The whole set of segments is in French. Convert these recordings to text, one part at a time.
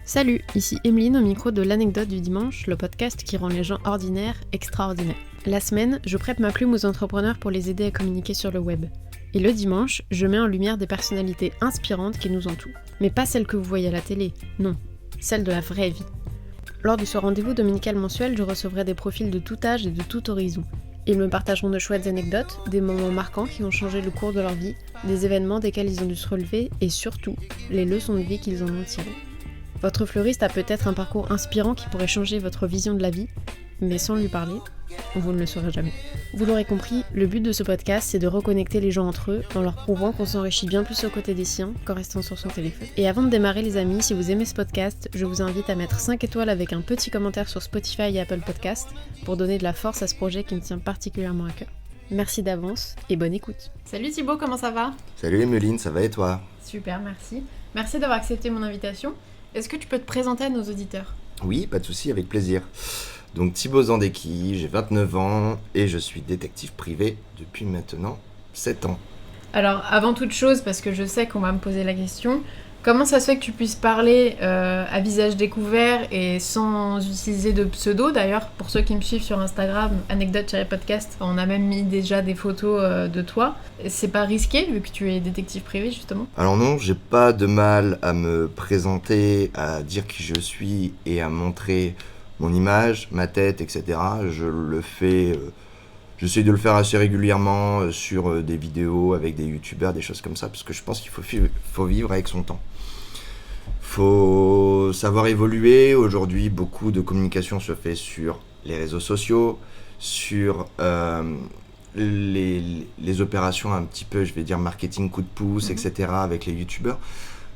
Salut, ici Emeline au micro de l'anecdote du dimanche, le podcast qui rend les gens ordinaires extraordinaires. La semaine, je prête ma plume aux entrepreneurs pour les aider à communiquer sur le web. Et le dimanche, je mets en lumière des personnalités inspirantes qui nous entourent. Mais pas celles que vous voyez à la télé, non, celles de la vraie vie. Lors de ce rendez-vous dominical mensuel, je recevrai des profils de tout âge et de tout horizon. Ils me partageront de chouettes anecdotes, des moments marquants qui ont changé le cours de leur vie, des événements desquels ils ont dû se relever et surtout, les leçons de vie qu'ils en ont tirées. Votre fleuriste a peut-être un parcours inspirant qui pourrait changer votre vision de la vie, mais sans lui parler, vous ne le saurez jamais. Vous l'aurez compris, le but de ce podcast, c'est de reconnecter les gens entre eux en leur prouvant qu'on s'enrichit bien plus aux côtés des siens qu'en restant sur son téléphone. Et avant de démarrer les amis, si vous aimez ce podcast, je vous invite à mettre 5 étoiles avec un petit commentaire sur Spotify et Apple Podcast pour donner de la force à ce projet qui me tient particulièrement à cœur. Merci d'avance et bonne écoute. Salut Thibaut, comment ça va ? Salut Emeline, ça va et toi ? Super, merci. Merci d'avoir accepté mon invitation. Est-ce que tu peux te présenter à nos auditeurs ? Oui, pas de souci, avec plaisir. Donc Thibaut Zandecki, j'ai 29 ans et je suis détective privé depuis maintenant 7 ans. Alors, avant toute chose, parce que je sais qu'on va me poser la question, comment ça se fait que tu puisses parler à visage découvert et sans utiliser de pseudo ? D'ailleurs, pour ceux qui me suivent sur Instagram, anecdote-podcast, on a même mis déjà des photos de toi. C'est pas risqué vu que tu es détective privé justement ? Alors non, j'ai pas de mal à me présenter, à dire qui je suis et à montrer mon image, ma tête, etc. Je le fais, j'essaie de le faire assez régulièrement sur des vidéos avec des youtubeurs, des choses comme ça, parce que je pense qu'il faut vivre avec son temps. Faut savoir évoluer. Aujourd'hui, beaucoup de communication se fait sur les réseaux sociaux, sur les opérations un petit peu, je vais dire, marketing coup de pouce, etc. avec les youtubeurs.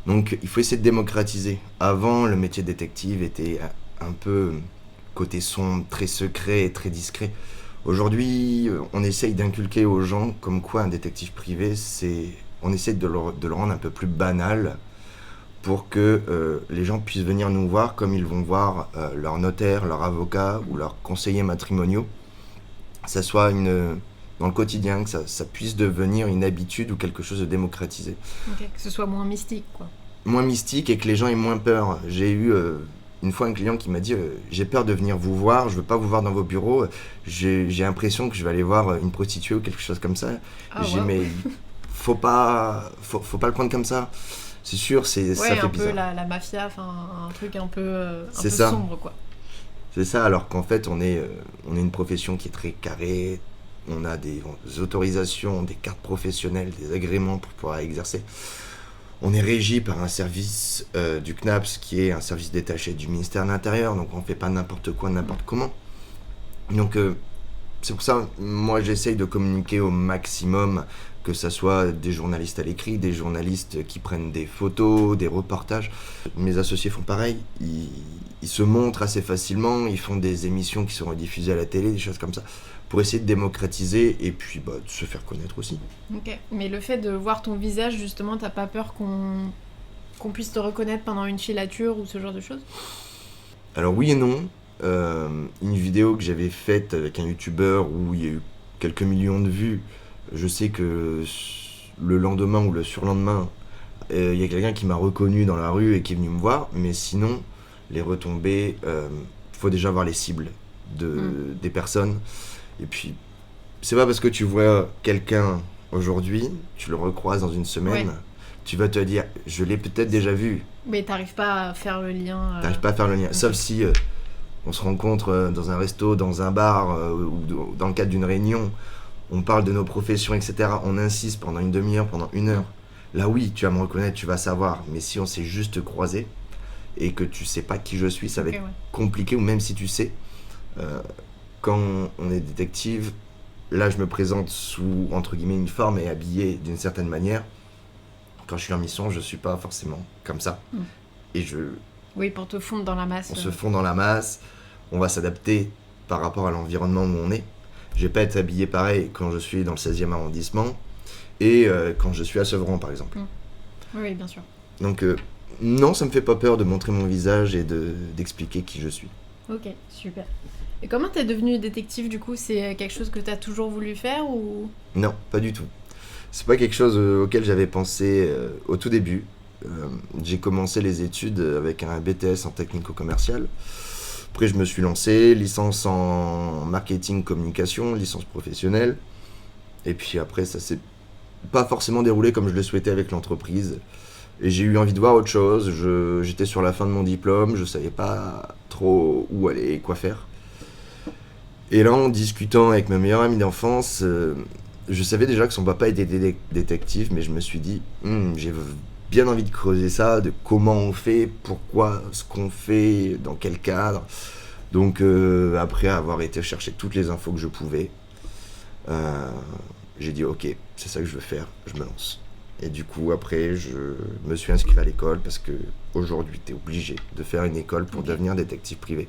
Donc, il faut essayer de démocratiser. Avant, le métier de détective était un peu côté sombre, très secret et très discret. Aujourd'hui, on essaye d'inculquer aux gens comme quoi un détective privé, on essaie de le rendre un peu plus banal pour que les gens puissent venir nous voir comme ils vont voir leur notaire, leur avocat ou leur conseiller matrimoniaux. Ça soit dans le quotidien, que ça puisse devenir une habitude ou quelque chose de démocratisé. Ok, que ce soit moins mystique, quoi. Moins mystique et que les gens aient moins peur. J'ai eu une fois un client qui m'a dit j'ai peur de venir vous voir, je veux pas vous voir dans vos bureaux, j'ai l'impression que je vais aller voir une prostituée ou quelque chose comme ça. J'ai dit mais faut pas le prendre comme ça. C'est sûr, ça fait un bizarre. peu la mafia, enfin un truc un peu ça. Sombre, quoi. C'est ça, alors qu'en fait on est une profession qui est très carrée, on a des autorisations, des cartes professionnelles, des agréments pour pouvoir exercer. On est régi par un service du CNAPS qui est un service détaché du ministère de l'Intérieur, donc on fait pas n'importe quoi, n'importe comment. Donc c'est pour ça, moi j'essaye de communiquer au maximum, que ça soit des journalistes à l'écrit, des journalistes qui prennent des photos, des reportages. Mes associés font pareil, ils se montrent assez facilement, ils font des émissions qui seront diffusées à la télé, des choses comme ça, pour essayer de démocratiser et puis de se faire connaître aussi. Ok, mais le fait de voir ton visage, justement, t'as pas peur qu'on puisse te reconnaître pendant une filature ou ce genre de choses ? Alors oui et non. Une vidéo que j'avais faite avec un youtubeur où il y a eu quelques millions de vues, je sais que le lendemain ou le surlendemain, il y a quelqu'un qui m'a reconnu dans la rue et qui est venu me voir, mais sinon, les retombées, faut déjà voir les cibles des personnes. Et puis, c'est pas parce que tu vois quelqu'un aujourd'hui, tu le recroises dans une semaine, tu vas te dire, je l'ai peut-être déjà vu. Mais t'arrives pas à faire le lien. T'arrives pas à faire le lien, sauf si on se rencontre dans un resto, dans un bar, ou dans le cadre d'une réunion, on parle de nos professions, etc. On insiste pendant une demi-heure, pendant une heure. Là oui, tu vas me reconnaître, tu vas savoir. Mais si on s'est juste croisé et que tu sais pas qui je suis, ça va être compliqué, ou même si tu sais. Quand on est détective, là je me présente sous, entre guillemets, une forme et habillé d'une certaine manière. Quand je suis en mission, je suis pas forcément comme ça. Et Oui, pour te fondre dans la masse. On se fond dans la masse, on va s'adapter par rapport à l'environnement où on est. Je vais pas être habillé pareil quand je suis dans le 16e arrondissement et quand je suis à Sevran, par exemple. Oui, bien sûr. Donc non, ça me fait pas peur de montrer mon visage et d'expliquer qui je suis. Ok, super. Et comment t'es devenu détective du coup ? C'est quelque chose que t'as toujours voulu faire ou ? Non, pas du tout. C'est pas quelque chose auquel j'avais pensé au tout début. j'ai commencé les études avec un BTS en technico-commercial. Après, je me suis lancé, licence en marketing communication, licence professionnelle. Et puis après, ça s'est pas forcément déroulé comme je le souhaitais avec l'entreprise. Et j'ai eu envie de voir autre chose. J'étais sur la fin de mon diplôme, je savais pas trop où aller et quoi faire. Et là, en discutant avec ma meilleure amie d'enfance, je savais déjà que son papa était détective, mais je me suis dit, j'ai bien envie de creuser ça, de comment on fait, pourquoi, ce qu'on fait, dans quel cadre. Donc après avoir été chercher toutes les infos que je pouvais, j'ai dit ok, c'est ça que je veux faire, je me lance. Et du coup après je me suis inscrit à l'école parce que aujourd'hui tu es obligé de faire une école pour devenir détective privé.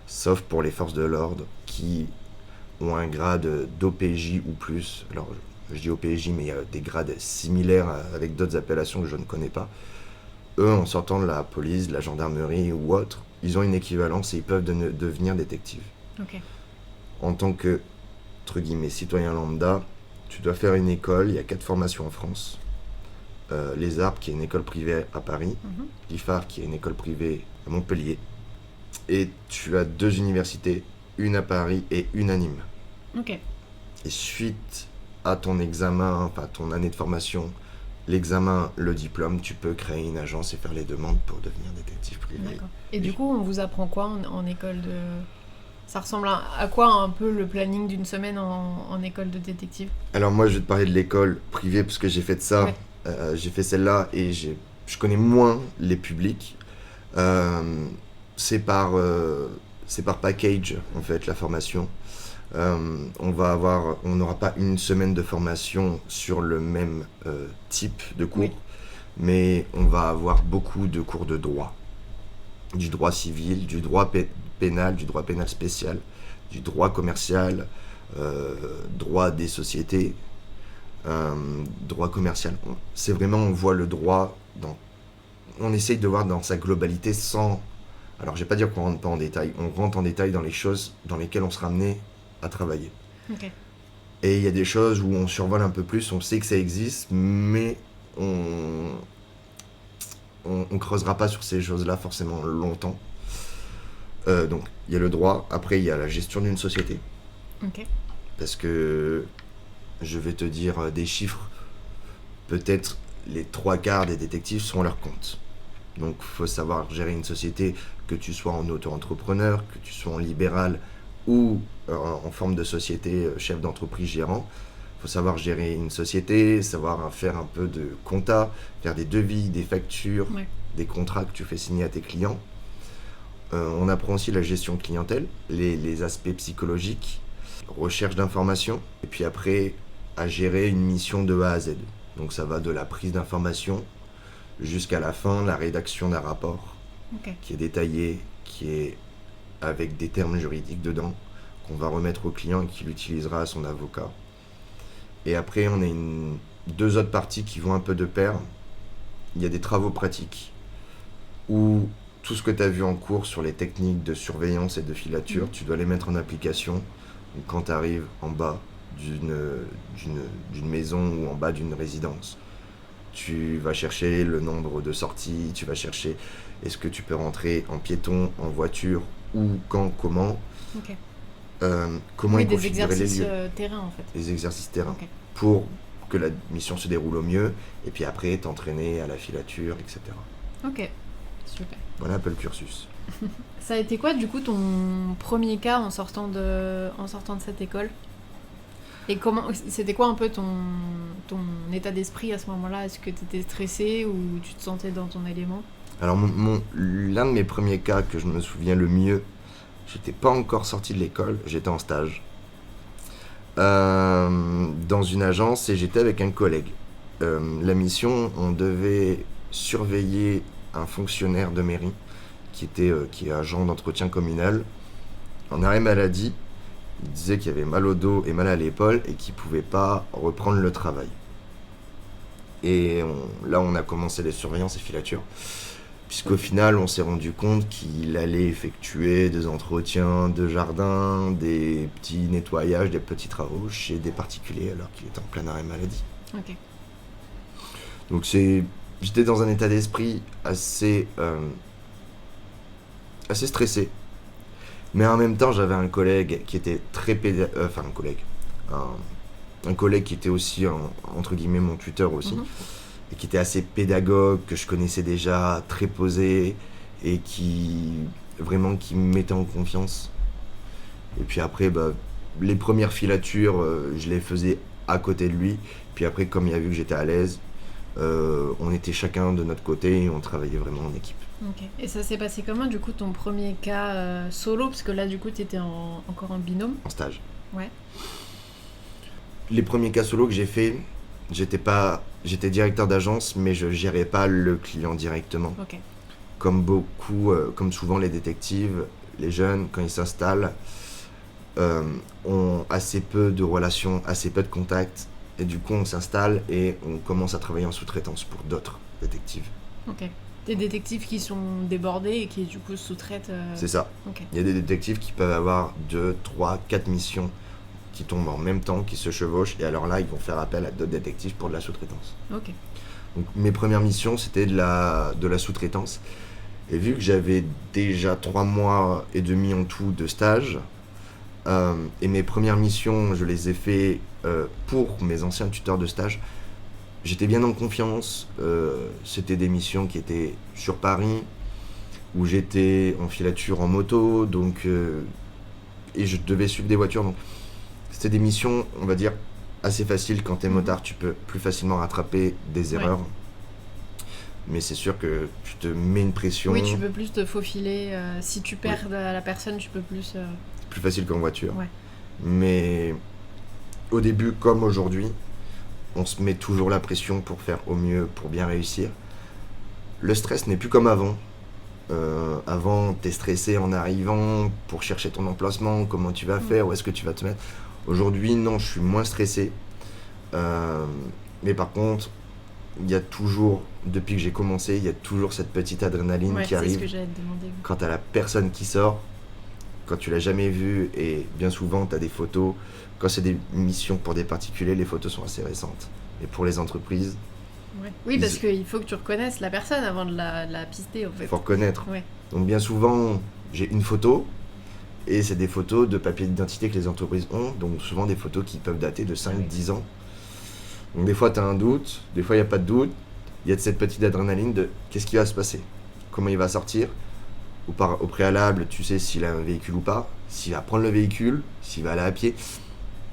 Sauf pour les forces de l'ordre qui ont un grade d'OPJ ou plus. Alors je dis OPJ mais il y a des grades similaires avec d'autres appellations que je ne connais pas. Eux en sortant de la police, de la gendarmerie ou autre, ils ont une équivalence et ils peuvent devenir détectives. Ok. En tant que, entre guillemets, citoyen lambda, tu dois faire une école, il y a 4 formations en France. Les Arbres, qui est une école privée à Paris, l'IFAR, qui est une école privée à Montpellier, et tu as 2 universités, une à Paris et une à Nîmes. Ok. Et suite à ton examen, enfin ton année de formation, l'examen, le diplôme, tu peux créer une agence et faire les demandes pour devenir détective privé. D'accord. Et du coup, on vous apprend quoi en école de... Ça ressemble à quoi un peu le planning d'une semaine en école de détective ? Alors moi, je vais te parler de l'école privée parce que j'ai fait de ça. Ouais. J'ai fait celle-là et je connais moins les publics. C'est par package, en fait, la formation. On n'aura pas une semaine de formation sur le même type de cours, mais on va avoir beaucoup de cours de droit. Du droit civil, du droit pénal, du droit pénal spécial, du droit commercial, droit des sociétés, droit commercial. C'est vraiment, on voit le droit, on essaye de voir dans sa globalité sans... Alors je vais pas dire qu'on rentre pas en détail, on rentre en détail dans les choses dans lesquelles on sera amené à travailler. Ok. Et il y a des choses où on survole un peu plus, on sait que ça existe, mais on creusera pas sur ces choses-là forcément longtemps. Donc il y a le droit, après il y a la gestion d'une société. Ok. Parce que je vais te dire des chiffres, peut-être les 3/4 des détectives sont à leur compte. Donc il faut savoir gérer une société, que tu sois en auto-entrepreneur, que tu sois en libéral ou en forme de société chef d'entreprise gérant. Il faut savoir gérer une société, savoir faire un peu de compta, faire des devis, des factures, des contrats que tu fais signer à tes clients. On apprend aussi la gestion clientèle, les aspects psychologiques, recherche d'informations, et puis après à gérer une mission de A à Z. Donc ça va de la prise d'informations jusqu'à la fin, la rédaction d'un rapport qui est détaillé, qui est avec des termes juridiques dedans, qu'on va remettre au client et qu'il utilisera à son avocat. Et après, on a 2 autres parties qui vont un peu de pair. Il y a des travaux pratiques, où tout ce que tu as vu en cours sur les techniques de surveillance et de filature, tu dois les mettre en application. Donc, quand tu arrives en bas d'une maison ou en bas d'une résidence, tu vas chercher le nombre de sorties, tu vas chercher est-ce que tu peux rentrer en piéton, en voiture, où, quand, comment. Comment est configuré les lieux. Des exercices terrain en fait. Les exercices terrain. Pour que la mission se déroule au mieux, et puis après t'entraîner à la filature, etc. Ok, super. Voilà un peu le cursus. Ça a été quoi du coup ton premier cas en sortant de cette école ? Et c'était quoi un peu ton état d'esprit à ce moment-là ? Est-ce que tu étais stressé ou tu te sentais dans ton élément ? Alors l'un de mes premiers cas que je me souviens le mieux, j'étais pas encore sorti de l'école, j'étais en stage dans une agence et j'étais avec un collègue. La mission, on devait surveiller un fonctionnaire de mairie qui est agent d'entretien communal en arrêt maladie. Il disait qu'il avait mal au dos et mal à l'épaule et qu'il pouvait pas reprendre le travail. Et là, on a commencé les surveillances et filatures. Puisqu'au final, on s'est rendu compte qu'il allait effectuer des entretiens de jardin, des petits nettoyages, des petits travaux chez des particuliers alors qu'il était en plein arrêt maladie. Ok. Donc c'est j'étais dans un état d'esprit assez stressé. Mais en même temps, j'avais un collègue qui était très un collègue qui était aussi, entre guillemets, mon tuteur aussi, et qui était assez pédagogue, que je connaissais déjà, très posé, et qui me mettait en confiance. Et puis après, les premières filatures, je les faisais à côté de lui. Puis après, comme il a vu que j'étais à l'aise, on était chacun de notre côté et on travaillait vraiment en équipe. Ok. Et ça s'est passé comment, du coup, ton premier cas solo? Parce que là, du coup, t'étais encore en binôme. En stage. Ouais. Les premiers cas solo que j'ai fait, j'étais directeur d'agence, mais je gérais pas le client directement. Ok. Comme souvent les détectives, les jeunes, quand ils s'installent, ont assez peu de relations, assez peu de contacts. Et du coup, on s'installe et on commence à travailler en sous-traitance pour d'autres détectives. Ok. Des détectives qui sont débordés et qui, du coup, sous-traitent... C'est ça. Ok. Il y a des détectives qui peuvent avoir 2, 3, 4 missions qui tombent en même temps, qui se chevauchent. Et alors là, ils vont faire appel à d'autres détectives pour de la sous-traitance. Ok. Donc, mes premières missions, c'était de la sous-traitance. Et vu que j'avais déjà 3 mois et demi en tout de stage, et mes premières missions, je les ai fait pour mes anciens tuteurs de stage, j'étais bien en confiance. C'était des missions qui étaient sur Paris, où j'étais en filature en moto, donc, et je devais suivre des voitures. Donc, c'était des missions, on va dire, assez faciles. Quand t'es motard, tu peux plus facilement rattraper des erreurs. Mais c'est sûr que tu te mets une pression. Oui, tu peux plus te faufiler. Si tu perds la personne, tu peux plus... C'est plus facile qu'en voiture. Ouais. Mais au début, comme aujourd'hui, on se met toujours la pression pour faire au mieux, pour bien réussir. Le stress n'est plus comme avant. Avant, t'es stressé en arrivant pour chercher ton emplacement, comment tu vas faire, où est-ce que tu vas te mettre. Aujourd'hui, non, je suis moins stressé. Mais par contre, il y a toujours, depuis que j'ai commencé, il y a toujours cette petite adrénaline qui arrive. C'est ce que j'allais te demander. Quand t'as la personne qui sort, quand tu l'as jamais vue, et bien souvent t'as des photos. Quand c'est des missions pour des particuliers, les photos sont assez récentes. Et pour les entreprises... Ouais. Oui, parce qu'il faut que tu reconnaisses la personne avant de la pister, en fait. Il faut reconnaître. Ouais. Donc bien souvent, j'ai une photo, et c'est des photos de papier d'identité que les entreprises ont, donc souvent des photos qui peuvent dater de 5-10 ans. Donc des fois, tu as un doute, des fois, il n'y a pas de doute. Il y a cette petite adrénaline de qu'est-ce qui va se passer, comment il va sortir. Au préalable, tu sais s'il a un véhicule ou pas, s'il va prendre le véhicule, s'il va aller à pied.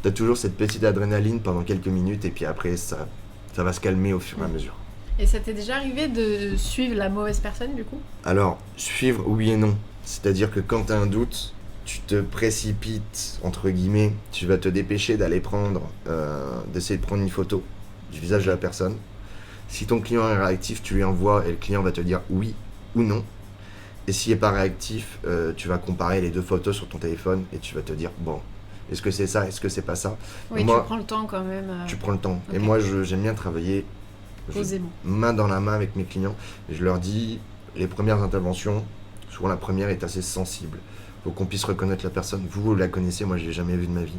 Tu as toujours cette petite adrénaline pendant quelques minutes, et puis après, ça va se calmer au fur et à mesure. Et ça t'est déjà arrivé de suivre la mauvaise personne, du coup? Alors, suivre, oui et non. C'est-à-dire que quand tu as un doute, tu te précipites, entre guillemets, tu vas te dépêcher d'aller d'essayer de prendre une photo du visage de la personne. Si ton client est réactif, tu lui envoies et le client va te dire oui ou non. Et s'il n'est pas réactif, tu vas comparer les 2 photos sur ton téléphone et tu vas te dire bon, est-ce que c'est ça, est-ce que c'est pas ça? Oui, moi, tu prends le temps quand même. Tu prends le temps. Okay. Et moi, j'aime bien travailler main dans la main avec mes clients. Et je leur dis, les premières interventions, souvent la première est assez sensible. Faut qu'on puisse reconnaître la personne. Vous la connaissez, moi je l'ai jamais vue de ma vie.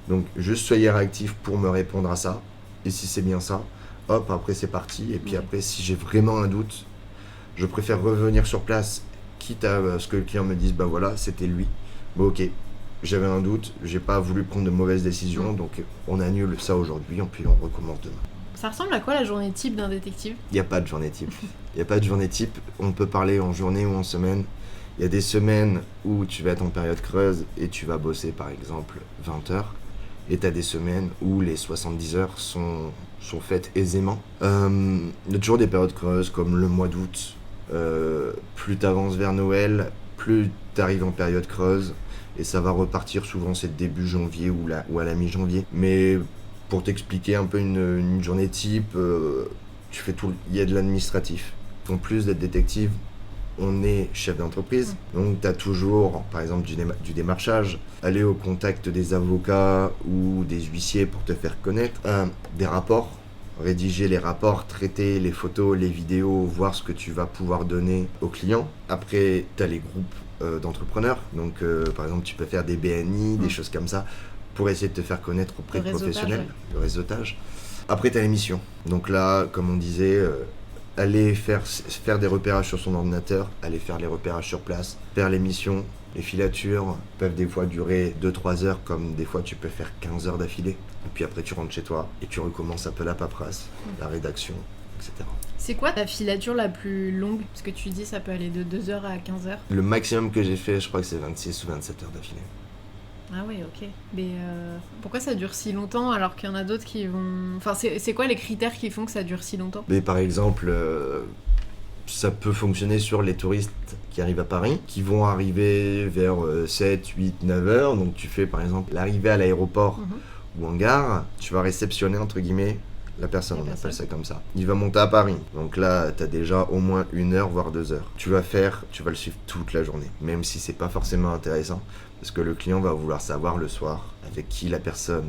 Donc juste soyez réactifs pour me répondre à ça. Et si c'est bien ça, hop, après c'est parti. Et puis après, si j'ai vraiment un doute, je préfère revenir sur place, quitte à ce que le client me dise, bah voilà, c'était lui. Bon ok, j'avais un doute, j'ai pas voulu prendre de mauvaises décisions, donc on annule ça aujourd'hui, puis on recommence demain. Ça ressemble à quoi la journée type d'un détective? Il n'y a pas de journée type. Il n'y a pas de journée type. On peut parler en journée ou en semaine. Il y a des semaines où tu vas être en période creuse et tu vas bosser par exemple 20 heures. Et tu as des semaines où les 70 heures sont faites aisément. Il y a toujours des périodes creuses comme le mois d'août. Plus tu avances vers Noël, plus tu arrives en période creuse. Et ça va repartir, souvent c'est début janvier ou à la mi-janvier. Mais pour t'expliquer un peu une journée type, tu fais tout. Il y a de l'administratif. En plus d'être détective, on est chef d'entreprise. Donc tu as toujours, par exemple, du démarchage, aller au contact des avocats ou des huissiers pour te faire connaître, des rapports, rédiger les rapports, traiter les photos, les vidéos, voir ce que tu vas pouvoir donner aux clients. Après, tu as les groupes d'entrepreneurs. Donc, par exemple, tu peux faire des BNI, des choses comme ça, pour essayer de te faire connaître auprès de professionnels, le réseautage. Après, tu as les missions. Donc là, comme on disait, aller faire des repérages sur son ordinateur, aller faire les repérages sur place, faire les missions. Les filatures peuvent des fois durer 2-3 heures, comme des fois tu peux faire 15 heures d'affilée. Et puis après tu rentres chez toi et tu recommences un peu la paperasse, la rédaction, etc. C'est quoi ta filature la plus longue? Parce que tu dis ça peut aller de 2 heures à 15 heures. Le maximum que j'ai fait, je crois que c'est 26 ou 27 heures d'affilée. Ah oui, ok. Mais pourquoi ça dure si longtemps alors qu'il y en a d'autres qui vont... Enfin, c'est quoi les critères qui font que ça dure si longtemps? Mais par exemple, ça peut fonctionner sur les touristes qui arrivent à Paris, qui vont arriver vers 7, 8, 9 heures. Donc tu fais par exemple l'arrivée à l'aéroport ou en gare, tu vas réceptionner entre guillemets la personne, on appelle ça comme ça. Il va monter à Paris, donc là t'as déjà au moins 1 heure voire 2 heures. Tu vas le suivre toute la journée, même si c'est pas forcément intéressant, parce que le client va vouloir savoir le soir avec qui la personne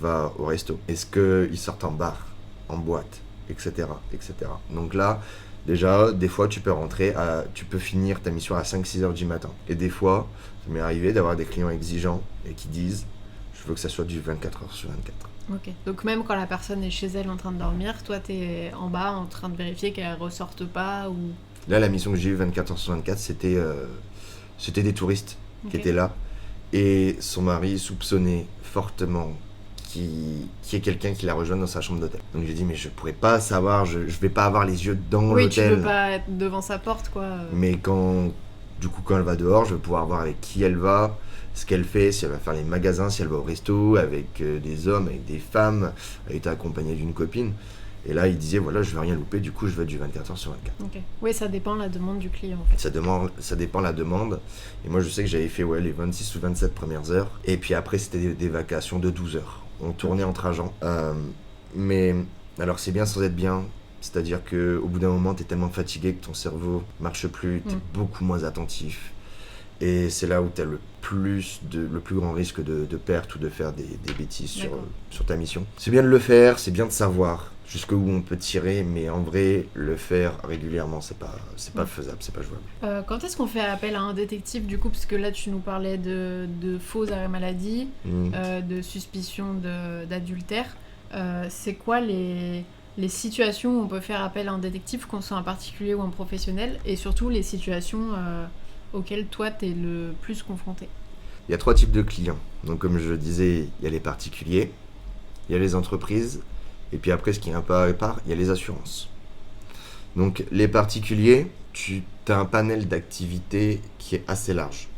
va au resto. Est-ce qu'ils sortent en bar, en boîte, etc. etc. Donc là, déjà, des fois tu peux finir ta mission à 5-6 heures du matin. Et des fois, ça m'est arrivé d'avoir des clients exigeants et qui disent je veux que ça soit du 24 heures sur 24. Ok. Donc même quand la personne est chez elle en train de dormir, toi t'es en bas en train de vérifier qu'elle ressorte pas ou... Là, la mission que j'ai eue 24 heures sur 24, c'était des touristes qui étaient là. Et son mari soupçonnait fortement qu'il y ait quelqu'un qui la rejoigne dans sa chambre d'hôtel. Donc j'ai dit mais je pourrais pas savoir, je vais pas avoir les yeux dans l'hôtel. Oui, tu peux pas être devant sa porte quoi. Mais quand elle va dehors, je vais pouvoir voir avec qui elle va, ce qu'elle fait, si elle va faire les magasins, si elle va au resto, avec des hommes, avec des femmes, elle était accompagnée d'une copine. Et là, il disait, voilà, je vais rien louper, du coup, je veux du 24 heures sur 24. Ok. Oui, ça dépend la demande du client, en fait. Ça dépend la demande. Et moi, je sais que j'avais fait les 26 ou 27 premières heures. Et puis après, c'était des vacations de 12 heures. On tournait entre agents. Mais alors, c'est bien sans être bien. C'est-à-dire qu'au bout d'un moment, t'es tellement fatigué que ton cerveau marche plus, t'es beaucoup moins attentif. Et c'est là où tu as le plus grand risque de perte ou de faire des bêtises sur ta mission. C'est bien de le faire, c'est bien de savoir jusqu'où on peut tirer, mais en vrai, le faire régulièrement, c'est pas faisable, c'est pas jouable. Quand est-ce qu'on fait appel à un détective du coup? Parce que là, tu nous parlais de faux arrêts maladie, de suspicion d'adultère. C'est quoi les situations où on peut faire appel à un détective, qu'on soit un particulier ou un professionnel, et surtout les situations auxquelles toi t'es le plus confronté? Il y a 3 types de clients. Donc comme je le disais, il y a les particuliers, il y a les entreprises, et puis après ce qui est un peu à part, il y a les assurances. Donc les particuliers, tu as un panel d'activités qui est assez large.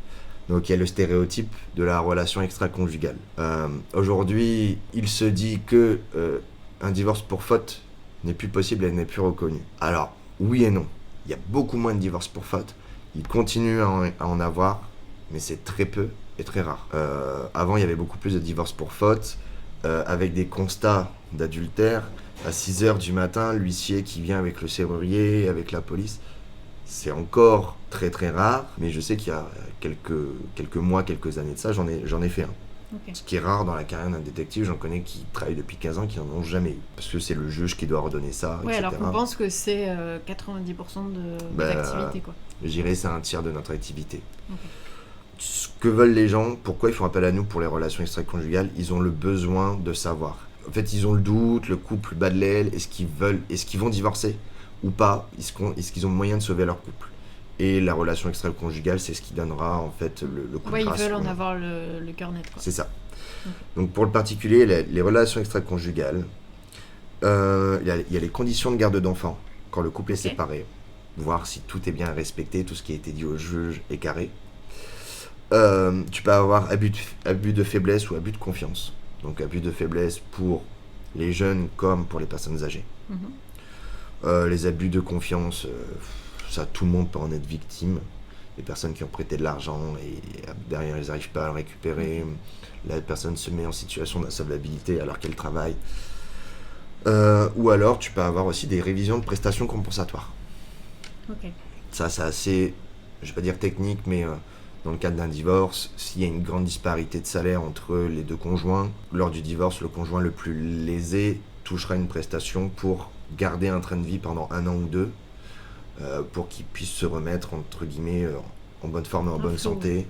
Donc il y a le stéréotype de la relation extra-conjugale. Aujourd'hui, il se dit que un divorce pour faute n'est plus possible et n'est plus reconnu. Alors, oui et non. Il y a beaucoup moins de divorces pour faute. Il continue à en avoir, mais c'est très peu et très rare. Avant, il y avait beaucoup plus de divorces pour faute, avec des constats d'adultère. À 6 heures du matin, l'huissier qui vient avec le serrurier, avec la police. C'est encore très très rare, mais je sais qu'il y a quelques mois, quelques années de ça, j'en ai fait un. Okay. Ce qui est rare dans la carrière d'un détective, j'en connais qui travaillent depuis 15 ans qui n'en ont jamais eu. Parce que c'est le juge qui doit ordonner ça, ouais, etc. Alors qu'on pense que c'est 90% de l'activité, quoi. Je dirais c'est un tiers de notre activité. Okay. Ce que veulent les gens, pourquoi ils font appel à nous pour les relations extra-conjugales, ils ont le besoin de savoir. En fait, ils ont le doute, le couple bat de l'aile, est-ce qu'ils vont divorcer ou pas, est-ce qu'ils ont moyen de sauver leur couple. Et la relation extra-conjugale, c'est ce qui donnera en fait le coup de grâce. Ils veulent en avoir le cœur net, quoi. C'est ça. Okay. Donc pour le particulier, les relations extra-conjugales, il y a les conditions de garde d'enfants quand le couple est séparé, voir si tout est bien respecté, tout ce qui a été dit au juge est carré. Tu peux avoir abus de faiblesse ou abus de confiance. Donc abus de faiblesse pour les jeunes comme pour les personnes âgées. Les abus de confiance, ça, tout le monde peut en être victime. Les personnes qui ont prêté de l'argent et derrière ils n'arrivent pas à le récupérer. La personne se met en situation d'insolvabilité alors qu'elle travaille. Ou alors tu peux avoir aussi des révisions de prestations compensatoires. Okay. Ça, c'est assez, je vais pas dire technique, mais dans le cadre d'un divorce, s'il y a une grande disparité de salaire entre les deux conjoints, lors du divorce, le conjoint le plus lésé touchera une prestation pour garder un train de vie pendant 1 an ou 2, pour qu'il puisse se remettre, entre guillemets, en bonne forme et en bonne santé.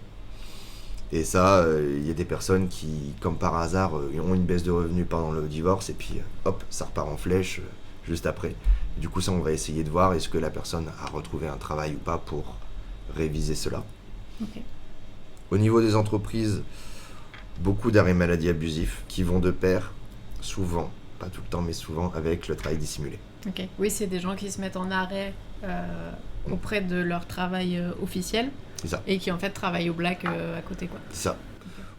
Et ça, il y a des personnes qui, comme par hasard, ont une baisse de revenus pendant le divorce, et puis hop, ça repart en flèche juste après. Du coup, ça, on va essayer de voir est-ce que la personne a retrouvé un travail ou pas pour réviser cela. Ok. Au niveau des entreprises, beaucoup d'arrêts maladie abusifs qui vont de pair, souvent, pas tout le temps, mais souvent, avec le travail dissimulé. Ok. Oui, c'est des gens qui se mettent en arrêt auprès de leur travail officiel C'est ça. et qui en fait travaillent au black à côté, quoi. C'est ça.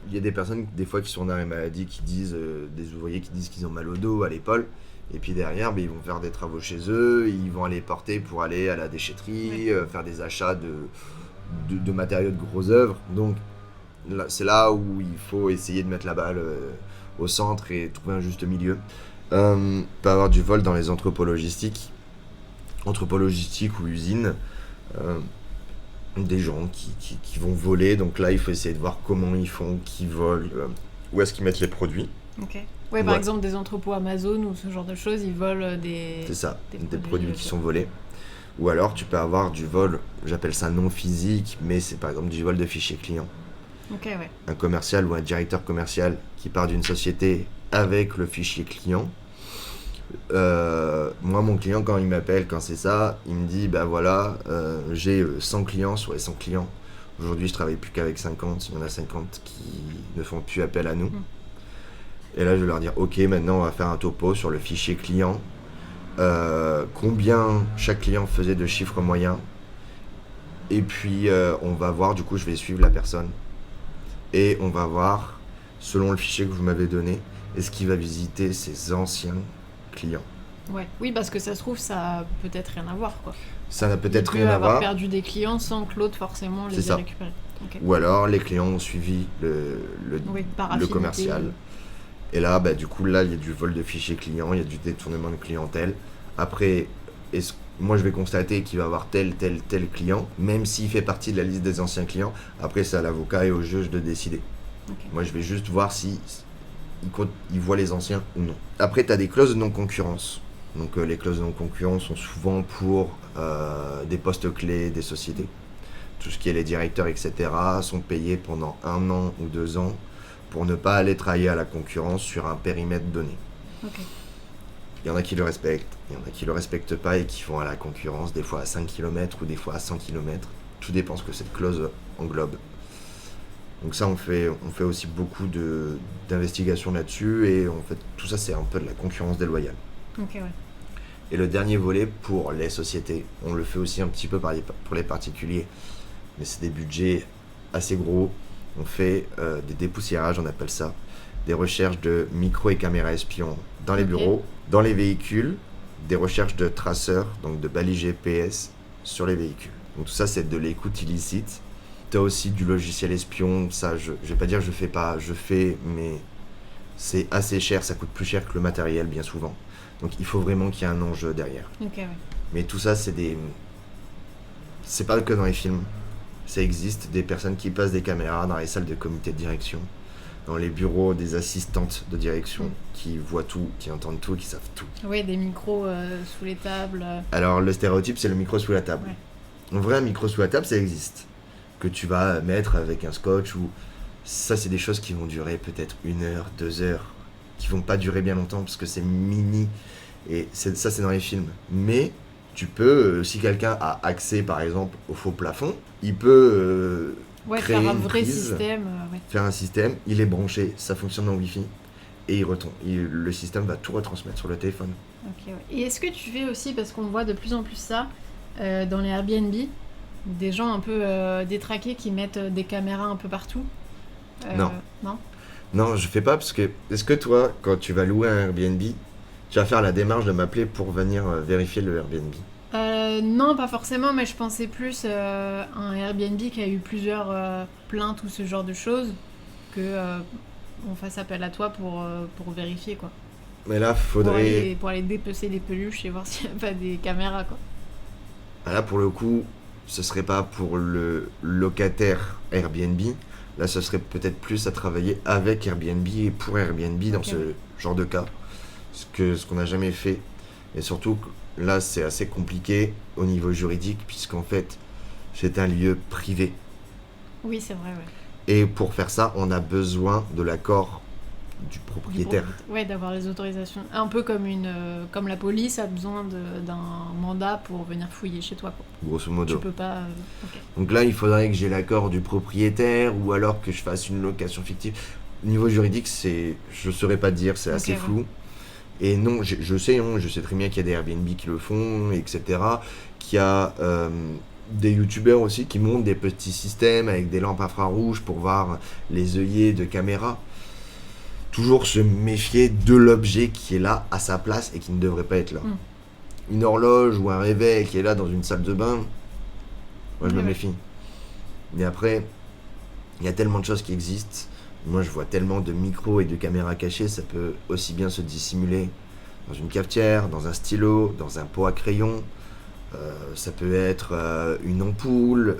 Il y a des personnes, des fois, qui sont en arrêt maladie, qui disent, des ouvriers qui disent qu'ils ont mal au dos, à l'épaule, et puis derrière, ils vont faire des travaux chez eux, ils vont aller porter pour aller à la déchetterie, faire des achats de matériaux de gros œuvres. Donc, là, c'est là où il faut essayer de mettre la balle au centre et trouver un juste milieu. Il peut y avoir du vol dans les entrepôts logistiques ou usines. Des gens qui vont voler, donc là il faut essayer de voir comment ils font, qui volent, où est-ce qu'ils mettent les produits. Ok. Ouais, par exemple des entrepôts Amazon ou ce genre de choses, ils volent des... C'est ça, des produits qui sont volés. Ou alors tu peux avoir du vol, j'appelle ça non physique, mais c'est par exemple du vol de fichiers clients. Ok, ouais. Un commercial ou un directeur commercial qui part d'une société avec le fichier client. Moi, mon client, quand il m'appelle, quand c'est ça, il me dit, bah voilà, j'ai 100 clients. Sur les 100 clients, aujourd'hui, je travaille plus qu'avec 50. Il y en a 50 qui ne font plus appel à nous. Et là, je vais leur dire, ok, maintenant, on va faire un topo sur le fichier client. Combien chaque client faisait de chiffres moyens. Et puis, on va voir, du coup, je vais suivre la personne. Et on va voir, selon le fichier que vous m'avez donné, est-ce qu'il va visiter ses anciens clients. Ouais. Oui, parce que ça se trouve, ça a peut-être rien à voir, quoi. Ça n'a peut-être Il rien peut à avoir voir. perdu des clients sans que l'autre forcément C'est les ait ça. récupérés. Okay. Ou alors les clients ont suivi Par le affinité. commercial. Et là, bah, du coup, là, il y a du vol de fichiers clients, il y a du détournement de clientèle. Après, moi, je vais constater qu'il va avoir tel client, même s'il fait partie de la liste des anciens clients. Après, c'est à l'avocat et au juge de décider. Okay. Moi, je vais juste voir si il voit les anciens ou non. Après, tu as des clauses de non-concurrence. Donc, les clauses de non-concurrence sont souvent pour des postes clés des sociétés. Tout ce qui est les directeurs, etc., sont payés pendant 1 an ou 2 ans pour ne pas aller travailler à la concurrence sur un périmètre donné. Okay. Il y en a qui le respectent, il y en a qui le respectent pas et qui vont à la concurrence, des fois à 5 km ou des fois à 100 km. Tout dépend ce que cette clause englobe. Donc ça, on fait aussi beaucoup d'investigations là-dessus et en fait, tout ça, c'est un peu de la concurrence déloyale. Ok, ouais. Et le dernier volet, pour les sociétés, on le fait aussi un petit peu pour les particuliers, mais c'est des budgets assez gros. On fait des dépoussiérages, on appelle ça, des recherches de micros et caméras espions dans les bureaux, dans les véhicules, des recherches de traceurs, donc de balises GPS sur les véhicules. Donc tout ça, c'est de l'écoute illicite. Tu as aussi du logiciel espion, ça, je vais pas dire je fais pas, je fais, mais c'est assez cher, ça coûte plus cher que le matériel bien souvent. Donc il faut vraiment qu'il y ait un enjeu derrière. Ok, ouais. Mais tout ça, c'est pas que dans les films. Ça existe, des personnes qui passent des caméras dans les salles de comité de direction, dans les bureaux des assistantes de direction, qui voient tout, qui entendent tout, qui savent tout. Oui, des micros sous les tables. Alors le stéréotype, c'est le micro sous la table. Ouais. En vrai, un micro sous la table, ça existe. Que tu vas mettre avec un scotch ou... Ça, c'est des choses qui vont durer peut-être 1 heure, 2 heures, qui vont pas durer bien longtemps parce que c'est mini. Et ça, c'est dans les films. Mais tu peux, si quelqu'un a accès, par exemple, au faux plafond, il peut créer faire un une vrai prise, système. faire un système, il est branché, ça fonctionne en Wi-Fi, et le système va tout retransmettre sur le téléphone. Ok, ouais. Et est-ce que tu fais aussi, parce qu'on voit de plus en plus ça, dans les Airbnb, des gens un peu détraqués qui mettent des caméras un peu partout Non. Non. Non, je fais pas parce que... Est-ce que toi, quand tu vas louer un Airbnb, tu vas faire la démarche de m'appeler pour venir vérifier le Airbnb? Non, pas forcément, mais je pensais plus à un Airbnb qui a eu plusieurs plaintes ou ce genre de choses, que on fasse appel à toi pour vérifier, quoi. Mais là, faudrait... Pour aller dépecer les peluches et voir s'il n'y a pas des caméras, quoi. Là, pour le coup, ce serait pas pour le locataire Airbnb. Là, ce serait peut-être plus à travailler avec Airbnb et pour Airbnb dans ce genre de cas. Ce qu'on n'a jamais fait. Et surtout, là, c'est assez compliqué au niveau juridique, puisqu'en fait, c'est un lieu privé. Oui, c'est vrai, ouais. Et pour faire ça, on a besoin de l'accord du propriétaire. Ouais, d'avoir les autorisations. Un peu comme comme la police a besoin d'un mandat pour venir fouiller chez toi, quoi. Grosso modo. Tu peux pas... ok. Donc là, il faudrait que j'ai l'accord du propriétaire ou alors que je fasse une location fictive. Niveau juridique, je saurais pas te dire, c'est assez flou. Ouais. Et non, je sais très bien qu'il y a des Airbnb qui le font, etc. Qu'il y a des youtubeurs aussi qui montent des petits systèmes avec des lampes infrarouges pour voir les œillets de caméra. Toujours se méfier de l'objet qui est là, à sa place, et qui ne devrait pas être là. Une horloge ou un réveil qui est là dans une salle de bain, moi je me méfie. Mais après, il y a tellement de choses qui existent. Moi je vois tellement de micros et de caméras cachées, ça peut aussi bien se dissimuler dans une cafetière, dans un stylo, dans un pot à crayon. Ça peut être une ampoule,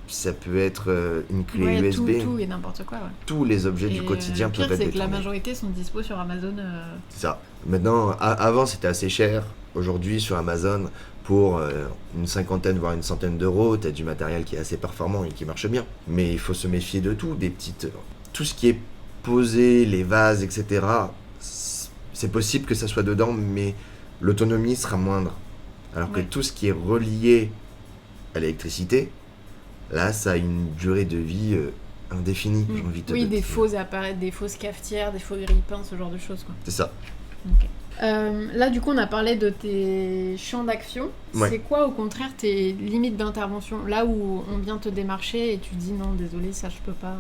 ça peut être une clé USB. Tout et n'importe quoi, ouais. Tous les objets du quotidien peuvent être c'est que détournés. la majorité sont dispo sur Amazon. C'est ça. Maintenant, avant c'était assez cher. Aujourd'hui sur Amazon, pour une cinquantaine voire une centaine d'euros, t'as du matériel qui est assez performant et qui marche bien. Mais il faut se méfier de tout, tout ce qui est posé, les vases, etc. C'est possible que ça soit dedans, mais l'autonomie sera moindre. Alors que tout ce qui est relié à l'électricité, là, ça a une durée de vie indéfinie, j'ai envie de te dire. Oui, des faux appareils, des fausses cafetières, des faux grille-pains, ce genre de choses, quoi. C'est ça. Ok. Là, du coup, on a parlé de tes champs d'action. Ouais. C'est quoi, au contraire, tes limites d'intervention? Là où on vient te démarcher et tu dis non, désolé, ça, je peux pas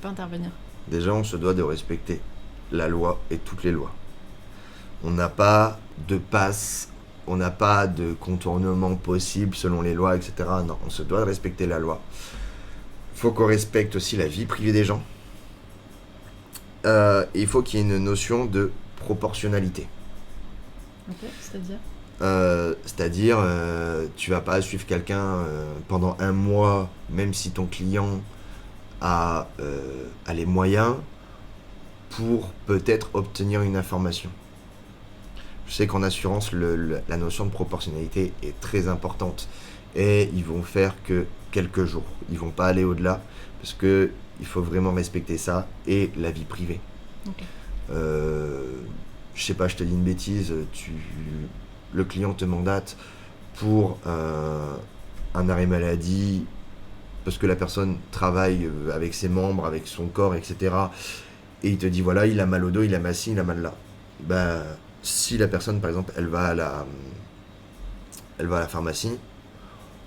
intervenir. Déjà, on se doit de respecter la loi et toutes les lois. On n'a pas de passe, on n'a pas de contournement possible selon les lois, etc. Non, on se doit de respecter la loi. Il faut qu'on respecte aussi la vie privée des gens. Il faut qu'il y ait une notion de proportionnalité. Ok, c'est-à-dire C'est-à-dire, tu vas pas suivre quelqu'un pendant un mois, même si ton client a les moyens, pour peut-être obtenir une information. Je sais qu'en assurance, la notion de proportionnalité est très importante. Et ils vont faire que quelques jours. Ils vont pas aller au-delà, parce que il faut vraiment respecter ça et la vie privée. Ok. Je sais pas, je te dis une bêtise, le client te mandate pour un arrêt maladie, parce que la personne travaille avec ses membres, avec son corps, etc. Et il te dit voilà, il a mal au dos, il a mal ci, il a mal là. Ben, si la personne, par exemple, elle va à la pharmacie,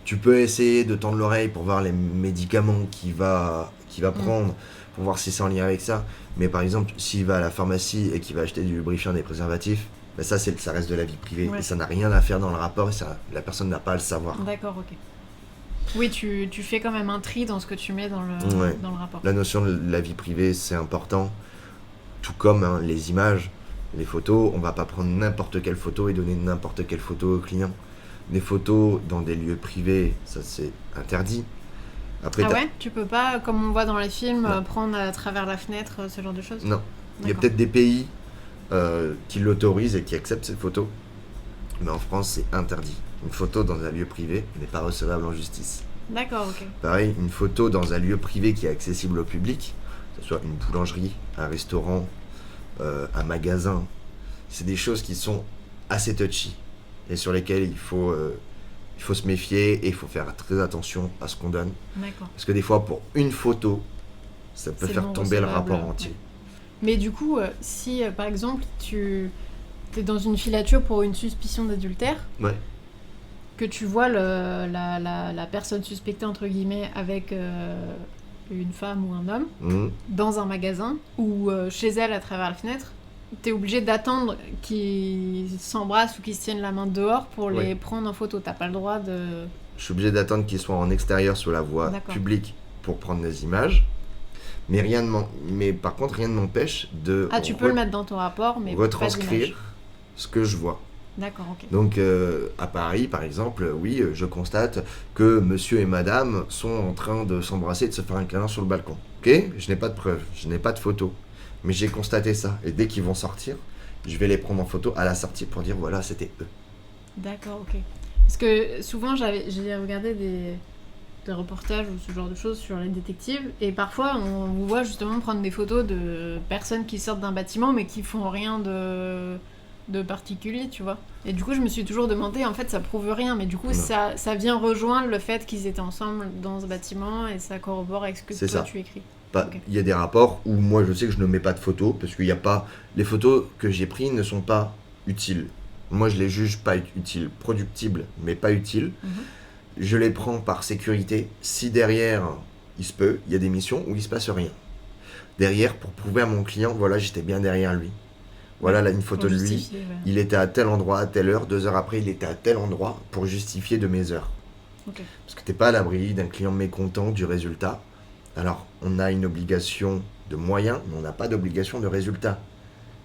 tu peux essayer de tendre l'oreille pour voir les médicaments qu'il va prendre, pour voir si c'est en lien avec ça. Mais par exemple, s'il va à la pharmacie et qu'il va acheter du lubrifiant, des préservatifs, ben ça reste de la vie privée. Ouais. Et ça n'a rien à faire dans le rapport, et la personne n'a pas à le savoir. D'accord, ok. Oui, tu fais quand même un tri dans ce que tu mets dans le rapport. La notion de la vie privée, c'est important. Tout comme les images, les photos, on va pas prendre n'importe quelle photo et donner n'importe quelle photo au client. Des photos dans des lieux privés, ça c'est interdit. Après, ouais, tu peux pas, comme on voit dans les films, Non. prendre à travers la fenêtre, ce genre de choses? Non. Il y a D'accord. peut-être des pays qui l'autorisent et qui acceptent cette photo. Mais en France, c'est interdit. Une photo dans un lieu privé n'est pas recevable en justice. D'accord, ok. Pareil, une photo dans un lieu privé qui est accessible au public, que ce soit une boulangerie, un restaurant, un magasin, c'est des choses qui sont assez touchy et sur lesquelles il faut se méfier et il faut faire très attention à ce qu'on donne. D'accord. Parce que des fois, pour une photo, ça peut C'est faire non tomber le recevable, rapport entier. ouais. Mais du coup, si par exemple tu es dans une filature pour une suspicion d'adultère, Ouais. que tu vois la personne suspectée entre guillemets avec une femme ou un homme Mhm. dans un magasin ou chez elle à travers la fenêtre, t'es obligé d'attendre qu'ils s'embrassent ou qu'ils se tiennent la main dehors pour les prendre en photo. T'as pas le droit de... Je suis obligé d'attendre qu'ils soient en extérieur sur la voie D'accord. publique pour prendre des images. Mais par contre, rien ne m'empêche de Ah, tu peux le mettre dans ton rapport, mais pas d'image. retranscrire ce que je vois. D'accord, ok. Donc à Paris, par exemple, oui, je constate que monsieur et madame sont en train de s'embrasser et de se faire un câlin sur le balcon. Ok ? Je n'ai pas de preuves, je n'ai pas de photos. Mais j'ai constaté ça. Et dès qu'ils vont sortir, je vais les prendre en photo à la sortie pour dire voilà, c'était eux. D'accord, ok. Parce que souvent, j'ai regardé des reportages ou ce genre de choses sur les détectives. Et parfois, on vous voit justement prendre des photos de personnes qui sortent d'un bâtiment mais qui font rien de particulier, tu vois. Et du coup, je me suis toujours demandé, en fait, ça prouve rien, mais du coup, ça vient rejoindre le fait qu'ils étaient ensemble dans ce bâtiment et ça corrobore avec ce que toi tu écris. Il y a des rapports où moi je sais que je ne mets pas de photos parce qu'il n'y a pas. Les photos que j'ai prises ne sont pas utiles. Moi je les juge pas utiles, productibles, mais pas utiles. Je les prends par sécurité. Si derrière, il se peut, il y a des missions où il se passe rien. Derrière, pour prouver à mon client, voilà, j'étais bien derrière lui. Voilà là une photo de lui. Il était à tel endroit, à telle heure. 2 heures après, il était à tel endroit pour justifier de mes heures. Parce que t'es pas à l'abri d'un client mécontent du résultat. Alors, on a une obligation de moyens, mais on n'a pas d'obligation de résultat.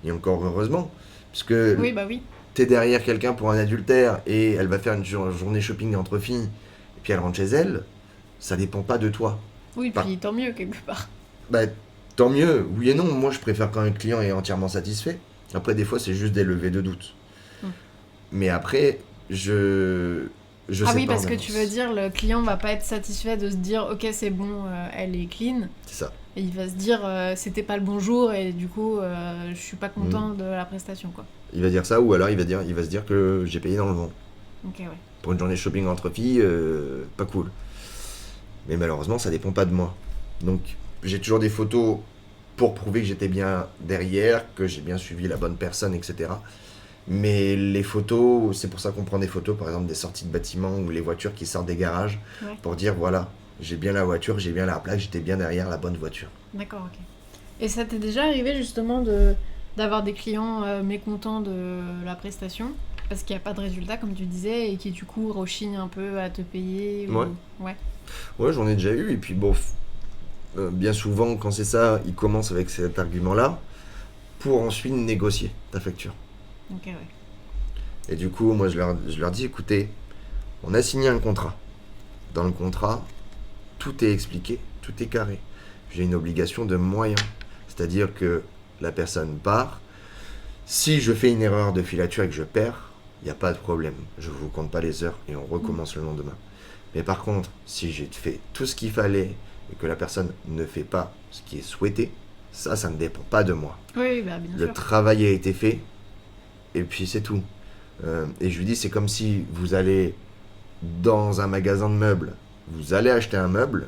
Et encore heureusement, parce que t'es derrière quelqu'un pour un adultère et elle va faire une journée shopping entre filles, et puis elle rentre chez elle, ça dépend pas de toi. Oui, puis tant mieux quelque part. Tant mieux, oui et non. Moi, je préfère quand le client est entièrement satisfait. Après, des fois, c'est juste des levées de doute. Mais après, je sais oui, pas parce que tu veux dire, le client va pas être satisfait de se dire, ok, c'est bon, elle est clean. C'est ça. Et il va se dire, c'était pas le bon jour et du coup, je suis pas content de la prestation, quoi. Il va dire ça, ou alors il va se dire que j'ai payé dans le vent. Ok, ouais. Pour une journée shopping entre filles, pas cool. Mais malheureusement, ça dépend pas de moi. Donc, j'ai toujours des photos pour prouver que j'étais bien derrière, que j'ai bien suivi la bonne personne, etc. Mais les photos, c'est pour ça qu'on prend des photos, par exemple des sorties de bâtiments ou les voitures qui sortent des garages, pour dire voilà, j'ai bien la voiture, j'ai bien la plaque, j'étais bien derrière la bonne voiture. D'accord, ok. Et ça t'est déjà arrivé justement d'avoir des clients mécontents de la prestation parce qu'il n'y a pas de résultat, comme tu disais, et qui du coup rechignent un peu à te payer Ouais, j'en ai déjà eu, et puis bon, bien souvent, quand c'est ça, ils commencent avec cet argument-là pour ensuite négocier ta facture. Ok, ouais. Et du coup, moi, je leur dis, écoutez, on a signé un contrat. Dans le contrat, tout est expliqué, tout est carré. J'ai une obligation de moyens. C'est-à-dire que la personne part. Si je fais une erreur de filature et que je perds, il n'y a pas de problème. Je ne vous compte pas les heures et on recommence le lendemain. Mais par contre, si j'ai fait tout ce qu'il fallait et que la personne ne fait pas ce qui est souhaité, ça ne dépend pas de moi. Oui, bien sûr. Le travail a été fait. Et puis c'est tout. Et je lui dis, c'est comme si vous allez dans un magasin de meubles, vous allez acheter un meuble,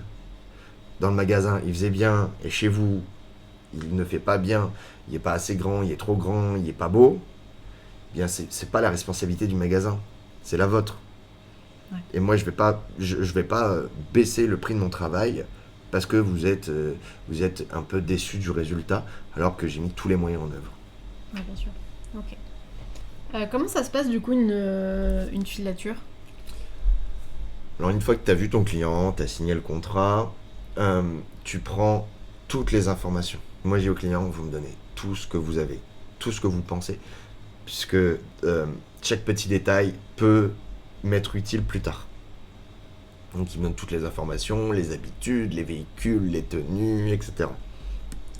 dans le magasin il faisait bien, et chez vous il ne fait pas bien, il n'est pas assez grand, il est trop grand, il n'est pas beau, eh bien c'est pas la responsabilité du magasin, c'est la vôtre. Ouais. Et moi je vais pas baisser le prix de mon travail parce que vous êtes un peu déçu du résultat alors que j'ai mis tous les moyens en œuvre. Ouais, bien sûr. Ok. Comment ça se passe du coup une filature ? Alors une fois que tu as vu ton client, tu as signé le contrat, tu prends toutes les informations. Moi j'ai au client, vous me donnez tout ce que vous avez, tout ce que vous pensez, puisque chaque petit détail peut m'être utile plus tard. Donc il me donne toutes les informations, les habitudes, les véhicules, les tenues, etc.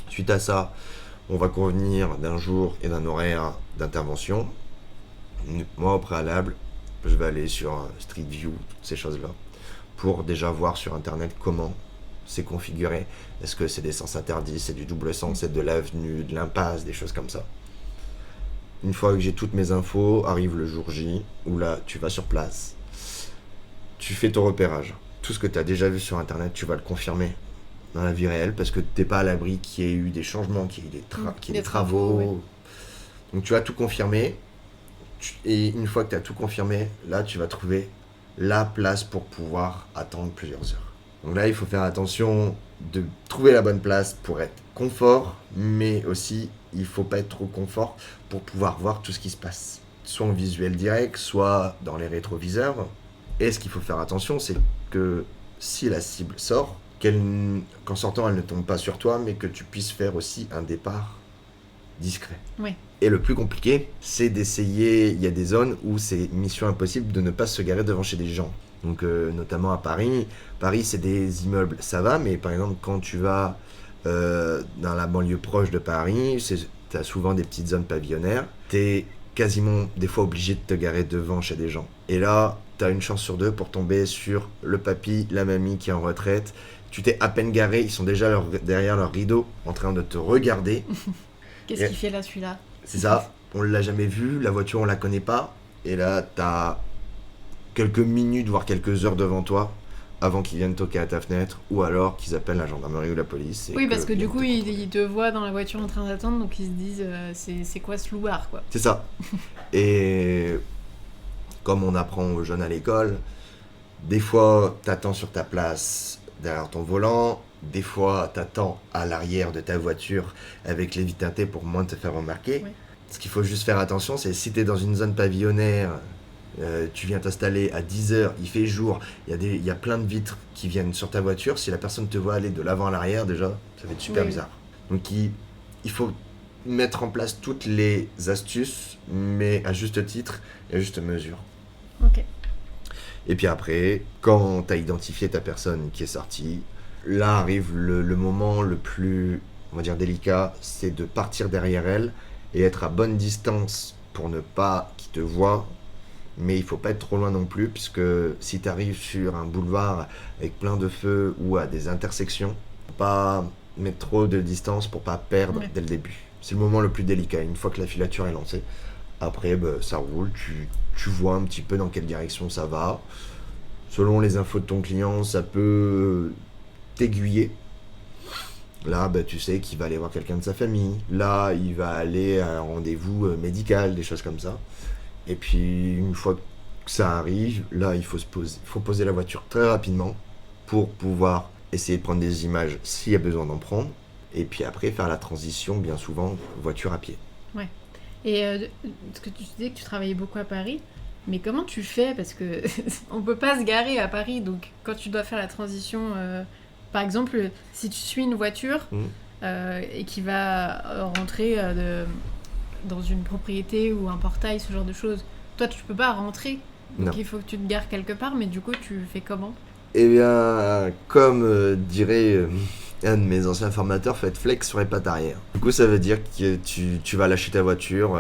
Suite à ça, on va convenir d'un jour et d'un horaire d'intervention. Moi, au préalable, je vais aller sur Street View, toutes ces choses-là, pour déjà voir sur Internet comment c'est configuré. Est-ce que c'est des sens interdits, c'est du double sens, c'est de l'avenue, de l'impasse, des choses comme ça. Une fois que j'ai toutes mes infos, arrive le jour J, où là, tu vas sur place, tu fais ton repérage. Tout ce que tu as déjà vu sur Internet, tu vas le confirmer dans la vie réelle, parce que tu n'es pas à l'abri qu'il y ait eu des changements, qu'il y ait des travaux. Ouais. Donc tu vas tout confirmer. Et une fois que tu as tout confirmé, là, tu vas trouver la place pour pouvoir attendre plusieurs heures. Donc là, il faut faire attention de trouver la bonne place pour être confort, mais aussi, il ne faut pas être trop confort pour pouvoir voir tout ce qui se passe. Soit en visuel direct, soit dans les rétroviseurs. Et ce qu'il faut faire attention, c'est que si la cible sort, qu'en sortant, elle ne tombe pas sur toi, mais que tu puisses faire aussi un départ discret. Oui. Et le plus compliqué, c'est d'essayer, il y a des zones où c'est mission impossible de ne pas se garer devant chez des gens. Donc notamment à Paris. Paris, c'est des immeubles, ça va, mais par exemple, quand tu vas dans la banlieue proche de Paris, tu as souvent des petites zones pavillonnaires. Tu es quasiment des fois obligé de te garer devant chez des gens. Et là, t'as une chance sur deux pour tomber sur le papy, la mamie qui est en retraite. Tu t'es à peine garé, ils sont déjà derrière leur rideau en train de te regarder. Qu'est-ce qu'il fait là, celui-là? C'est ça, on l'a jamais vu, la voiture on la connaît pas. Et là, t'as quelques minutes, voire quelques heures devant toi avant qu'ils viennent toquer à ta fenêtre, ou alors qu'ils appellent la gendarmerie ou la police. Oui, parce que du coup, ils te voient dans la voiture en train d'attendre, donc ils se disent c'est quoi ce loupard, quoi. C'est ça. Et comme on apprend aux jeunes à l'école, des fois, t'attends sur ta place derrière ton volant, des fois, t'attends à l'arrière de ta voiture avec les vitres teintées pour moins te faire remarquer. Ouais. Ce qu'il faut juste faire attention, c'est si t'es dans une zone pavillonnaire, tu viens t'installer à 10h, il fait jour, il y a plein de vitres qui viennent sur ta voiture. Si la personne te voit aller de l'avant à l'arrière, déjà, ça va être super bizarre. Donc il faut mettre en place toutes les astuces, mais à juste titre et à juste mesure. Ok. Et puis après, quand tu as identifié ta personne qui est sortie, là arrive le moment le plus, on va dire, délicat, c'est de partir derrière elle et être à bonne distance pour ne pas qu'il te voie. Mais il faut pas être trop loin non plus, puisque si tu arrives sur un boulevard avec plein de feux ou à des intersections, faut pas mettre trop de distance pour pas perdre dès le début. C'est le moment le plus délicat, une fois que la filature est lancée. Après, ça roule, tu vois un petit peu dans quelle direction ça va. Selon les infos de ton client, ça peut t'aiguiller. Là, tu sais qu'il va aller voir quelqu'un de sa famille. Là, il va aller à un rendez-vous médical, des choses comme ça. Et puis, une fois que ça arrive, là, il faut poser la voiture très rapidement pour pouvoir essayer de prendre des images s'il y a besoin d'en prendre. Et puis après, faire la transition, bien souvent, voiture à pied. Ouais. Et parce que tu disais que tu travaillais beaucoup à Paris, mais comment tu fais? Parce que on peut pas se garer à Paris, donc quand tu dois faire la transition, par exemple, si tu suis une voiture et qui va rentrer dans une propriété ou un portail, ce genre de choses, toi tu peux pas rentrer, donc il faut que tu te gares quelque part, mais du coup tu fais comment? Eh bien, comme dirait un de mes anciens formateurs, faites flex sur les pattes arrière. Du coup, ça veut dire que tu vas lâcher ta voiture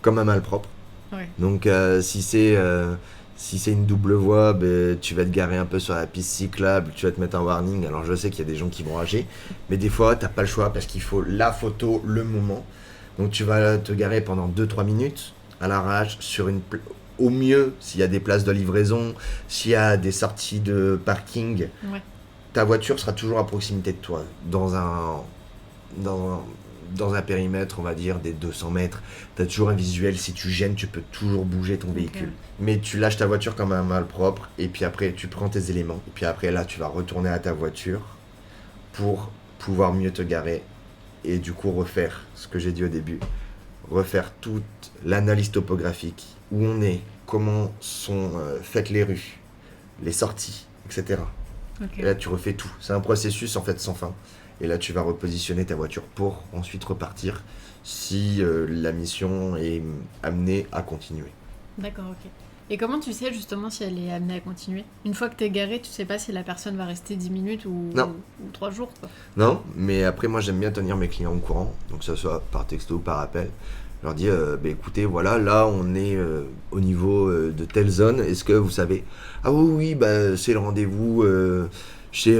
comme un malpropre. Ouais. Donc, si c'est une double voie, tu vas te garer un peu sur la piste cyclable, tu vas te mettre un warning. Alors, je sais qu'il y a des gens qui vont rager, mais des fois, t'as pas le choix parce qu'il faut la photo, le moment. Donc, tu vas te garer pendant 2-3 minutes à l'arrache sur au mieux, s'il y a des places de livraison, s'il y a des sorties de parking, ta voiture sera toujours à proximité de toi, dans un périmètre, on va dire, des 200 mètres. Tu as toujours un visuel, si tu gênes, tu peux toujours bouger ton véhicule. Mais tu lâches ta voiture comme un malpropre, et puis après, tu prends tes éléments, et puis après, là, tu vas retourner à ta voiture pour pouvoir mieux te garer, et du coup, refaire ce que j'ai dit au début, refaire toute l'analyse topographique, où on est, comment sont faites les rues, les sorties, etc. Et là, tu refais tout. C'est un processus en fait sans fin. Et là, tu vas repositionner ta voiture pour ensuite repartir si la mission est amenée à continuer. D'accord, ok. Et comment tu sais justement si elle est amenée à continuer? Une fois que t'es garé, tu sais pas si la personne va rester 10 minutes ou 3 jours, quoi. Non, mais après, moi, j'aime bien tenir mes clients au courant. Donc, que ce soit par texto ou par appel. Je leur dis, écoutez, voilà, là, on est au niveau de telle zone. Est-ce que vous savez? Ah oui, c'est le rendez-vous chez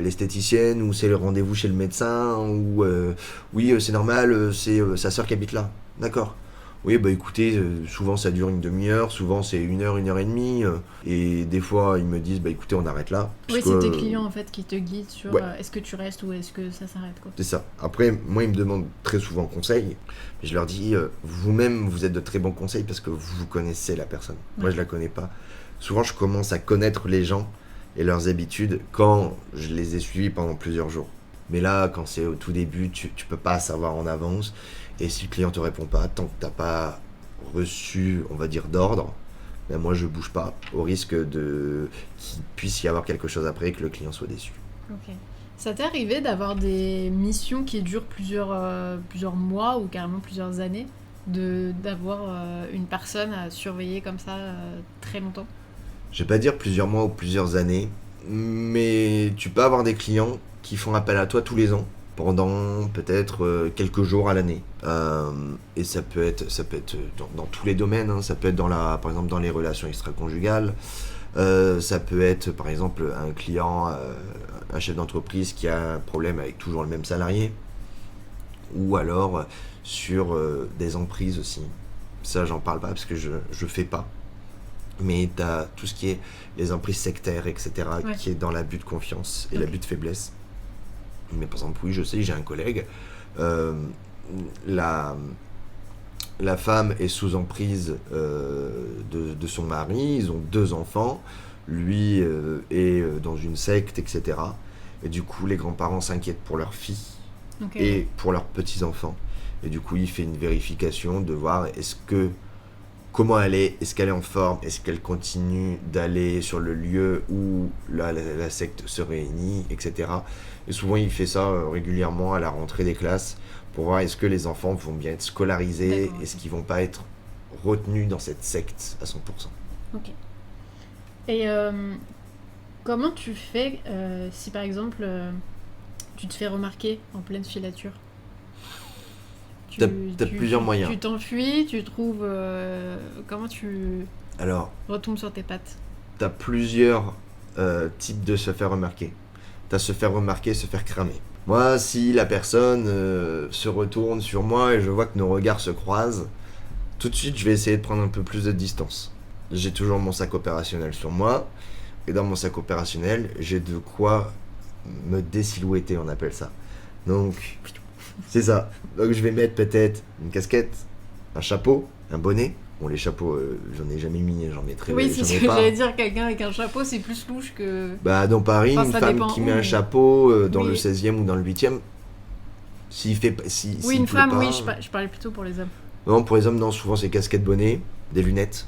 l'esthéticienne, ou c'est le rendez-vous chez le médecin, ou oui, c'est normal, c'est sa sœur qui habite là. D'accord. Oui, écoutez, souvent ça dure une demi-heure, souvent c'est 1 heure, 1 heure et demie, et des fois ils me disent, écoutez, on arrête là. Oui, c'est tes clients en fait qui te guident sur est-ce que tu restes ou est-ce que ça s'arrête, quoi. C'est ça. Après, moi ils me demandent très souvent conseil, mais je leur dis, vous-même vous êtes de très bons conseils parce que vous connaissez la personne. Moi je la connais pas. Souvent je commence à connaître les gens et leurs habitudes quand je les ai suivis pendant plusieurs jours. Mais là, quand c'est au tout début, tu peux pas savoir en avance. Et si le client te répond pas, tant que t'as pas reçu, on va dire, d'ordre, moi je bouge pas, au risque qu'il puisse y avoir quelque chose après et que le client soit déçu. Ok. Ça t'est arrivé d'avoir des missions qui durent plusieurs mois ou carrément plusieurs années, d'avoir une personne à surveiller comme ça très longtemps? Je vais pas dire plusieurs mois ou plusieurs années, mais tu peux avoir des clients qui font appel à toi tous les ans pendant peut-être quelques jours à l'année. Et ça peut être dans tous les domaines, hein. Ça peut être par exemple dans les relations extra-conjugales. Ça peut être par exemple un client, un chef d'entreprise qui a un problème avec toujours le même salarié. Ou alors sur des emprises aussi. Ça, j'en parle pas parce que je fais pas. Mais tu as tout ce qui est les emprises sectaires, etc., Ouais. qui est dans l'abus de confiance et Ok. l'abus de faiblesse. Mais par exemple, oui, je sais, j'ai un collègue, euh, la, la femme est sous emprise de son mari, ils ont 2 enfants, lui est dans une secte, etc. Et du coup, les grands-parents s'inquiètent pour leur fille Ok. et pour leurs petits-enfants. Et du coup, il fait une vérification de voir comment elle est qu'elle est en forme, est-ce qu'elle continue d'aller sur le lieu où la secte se réunit, etc. Et souvent, il fait ça régulièrement à la rentrée des classes pour voir est-ce que les enfants vont bien être scolarisés, D'accord, est-ce ok. qu'ils vont pas être retenus dans cette secte à 100%. Ok. Et comment tu fais si par exemple tu te fais remarquer en pleine filature? T'as plusieurs moyens. Tu t'enfuis, tu trouves. Comment tu Alors, retombes sur tes pattes? t'as plusieurs types de se faire remarquer. T'as se faire remarquer, se faire cramer. Moi, si la personne se retourne sur moi et je vois que nos regards se croisent, tout de suite, je vais essayer de prendre un peu plus de distance. J'ai toujours mon sac opérationnel sur moi. Et dans mon sac opérationnel, j'ai de quoi me désilhouetter, on appelle ça. Donc, c'est ça. Donc, je vais mettre peut-être une casquette, un chapeau, un bonnet. Bon, les chapeaux, j'en ai jamais mis, Oui, c'est j'en ce ai que pas. j'allais dire, quelqu'un avec un chapeau, c'est plus louche que. Bah, dans Paris, Enfin, une ça femme dépend qui où, met un mais- chapeau dans le Oui. 16e ou dans le 8e, Oui, s'il une pleut femme, pas. oui, je parlais plutôt pour les hommes. Non, pour les hommes, non, souvent c'est casquette, bonnet, des lunettes.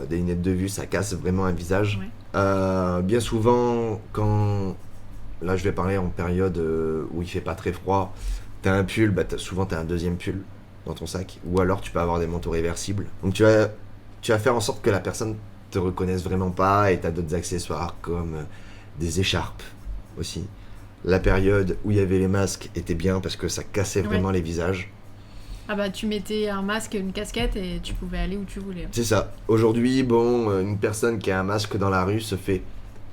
Des lunettes de vue, ça casse vraiment un visage. Ouais. Bien souvent, quand. Là, je vais parler en période où il fait pas très froid, t'as un pull, souvent t'as un deuxième pull dans ton sac. Ou alors tu peux avoir des manteaux réversibles. Donc tu vas faire en sorte que la personne te reconnaisse vraiment pas et t'as d'autres accessoires comme des écharpes aussi. La période où il y avait les masques était bien parce que ça cassait vraiment Ouais. les visages. Ah bah, tu mettais un masque, une casquette et tu pouvais aller où tu voulais. C'est ça. Aujourd'hui, bon, une personne qui a un masque dans la rue se fait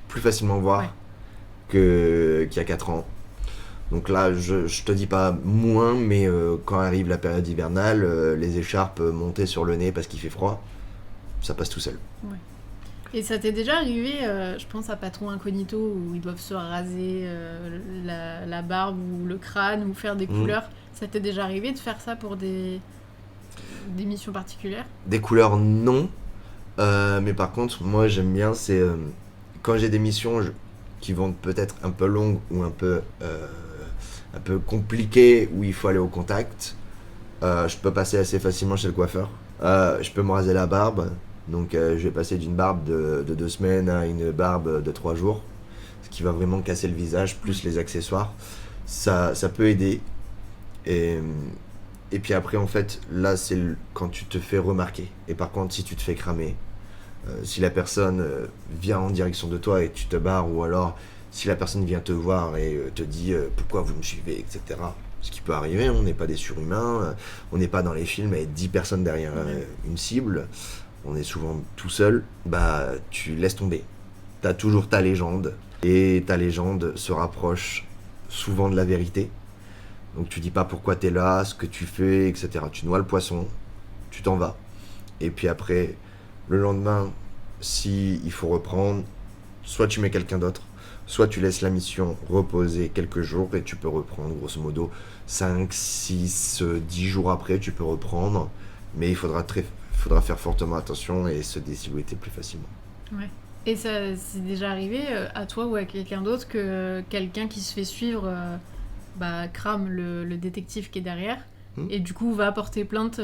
plus facilement voir Ouais. qu'il y a 4 ans. Donc là, je te dis pas moins, mais quand arrive la période hivernale, les écharpes montées sur le nez parce qu'il fait froid, ça passe tout seul. Et ça t'est déjà arrivé, je pense à Patron Incognito, où ils doivent se raser la barbe ou le crâne ou faire des Mhm. couleurs. Ça t'est déjà arrivé de faire ça pour des missions particulières? Des couleurs, non. Mais par contre, moi, j'aime bien, c'est quand j'ai des missions qui vont peut-être un peu longues ou un peu compliquées, où il faut aller au contact, je peux passer assez facilement chez le coiffeur. Je peux me raser la barbe. Donc je vais passer d'une barbe de 2 semaines à une barbe de 3 jours. Ce qui va vraiment casser le visage, plus les accessoires. Ça peut aider. Et, et puis après, en fait, là, c'est quand tu te fais remarquer. Et par contre, si tu te fais cramer, si la personne vient en direction de toi et tu te barres, ou alors si la personne vient te voir et te dit pourquoi vous me suivez, etc. Ce qui peut arriver, on n'est pas des surhumains, on n'est pas dans les films avec 10 personnes derrière une cible, on est souvent tout seul, bah tu laisses tomber. T'as toujours ta légende, et ta légende se rapproche souvent de la vérité. Donc tu dis pas pourquoi t'es là, ce que tu fais, etc. Tu noies le poisson, tu t'en vas. Et puis après, le lendemain, si il faut reprendre, soit tu mets quelqu'un d'autre, soit tu laisses la mission reposer quelques jours et tu peux reprendre, grosso modo, 5, 6, 10 jours après, tu peux reprendre. Mais il faudra faire fortement attention et se désilhouetter plus facilement. Ouais. Et ça c'est déjà arrivé à toi ou à quelqu'un d'autre que quelqu'un qui se fait suivre crame le détective qui est derrière et du coup va porter plainte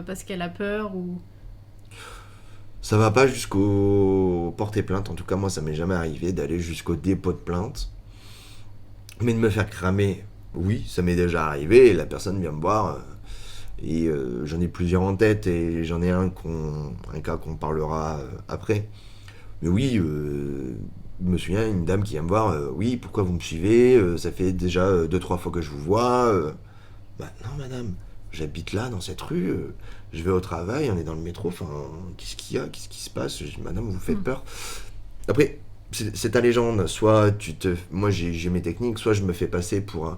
parce qu'elle a peur ou... Ça va pas jusqu'au porter plainte, en tout cas moi ça m'est jamais arrivé d'aller jusqu'au dépôt de plainte. Mais de me faire cramer, oui, ça m'est déjà arrivé, et la personne vient me voir, et j'en ai plusieurs en tête, et j'en ai un cas qu'on parlera après. Mais oui, me souviens, une dame qui vient me voir, oui, pourquoi vous me suivez, ça fait déjà 2-3 fois que je vous vois. Bah non, madame, j'habite là, dans cette rue, je vais au travail, on est dans le métro, enfin, qu'est-ce qu'il y a, qu'est-ce qui se passe? Je dis, madame, vous faites peur. Après, c'est ta légende, soit moi j'ai mes techniques, soit je me fais passer pour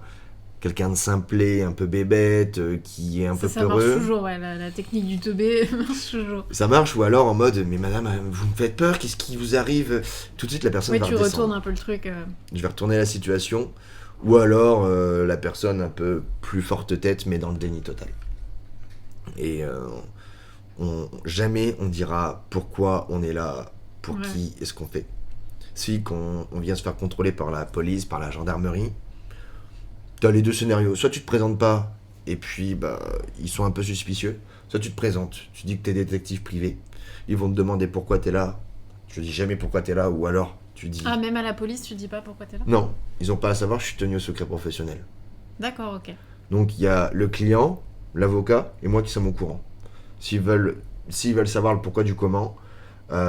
quelqu'un de simplé, un peu bébête, qui est un peu peureux. Ça marche toujours, ouais, la technique du teubé marche toujours. Ça marche, ou alors en mode, mais madame, vous me faites peur, qu'est-ce qui vous arrive? Tout de suite, la personne va redescendre. Oui, tu retournes un peu le truc. Je vais retourner la situation, ou alors la personne un peu plus forte tête, mais dans le déni total. Et jamais on dira pourquoi on est là, pour qui est-ce qu'on fait. Si quand on vient se faire contrôler par la police, par la gendarmerie, t'as les deux scénarios. Soit tu te présentes pas, et puis ils sont un peu suspicieux. Soit tu te présentes, tu dis que t'es détective privé. Ils vont te demander pourquoi t'es là. Je dis jamais pourquoi t'es là, ou alors tu dis... Ah, même à la police, tu dis pas pourquoi t'es là? Non, ils ont pas à savoir, je suis tenu au secret professionnel. D'accord, ok. Donc il y a le client, l'avocat, et moi qui sommes au courant. S'ils veulent savoir le pourquoi du comment,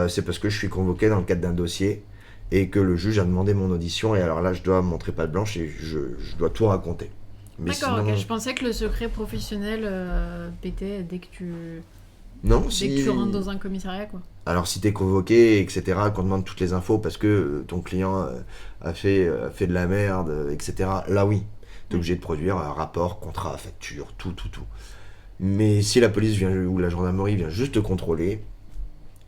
c'est parce que je suis convoqué dans le cadre d'un dossier, et que le juge a demandé mon audition, et alors là je dois montrer patte blanche et je dois tout raconter. Mais d'accord, sinon... ok, je pensais que le secret professionnel pétait dès que tu rentres dans un commissariat, quoi. Alors si t'es convoqué, etc., qu'on demande toutes les infos parce que ton client a fait de la merde, etc., là oui, t'es obligé de produire un rapport, contrat, facture, tout. Mais si la police vient ou la gendarmerie vient juste te contrôler,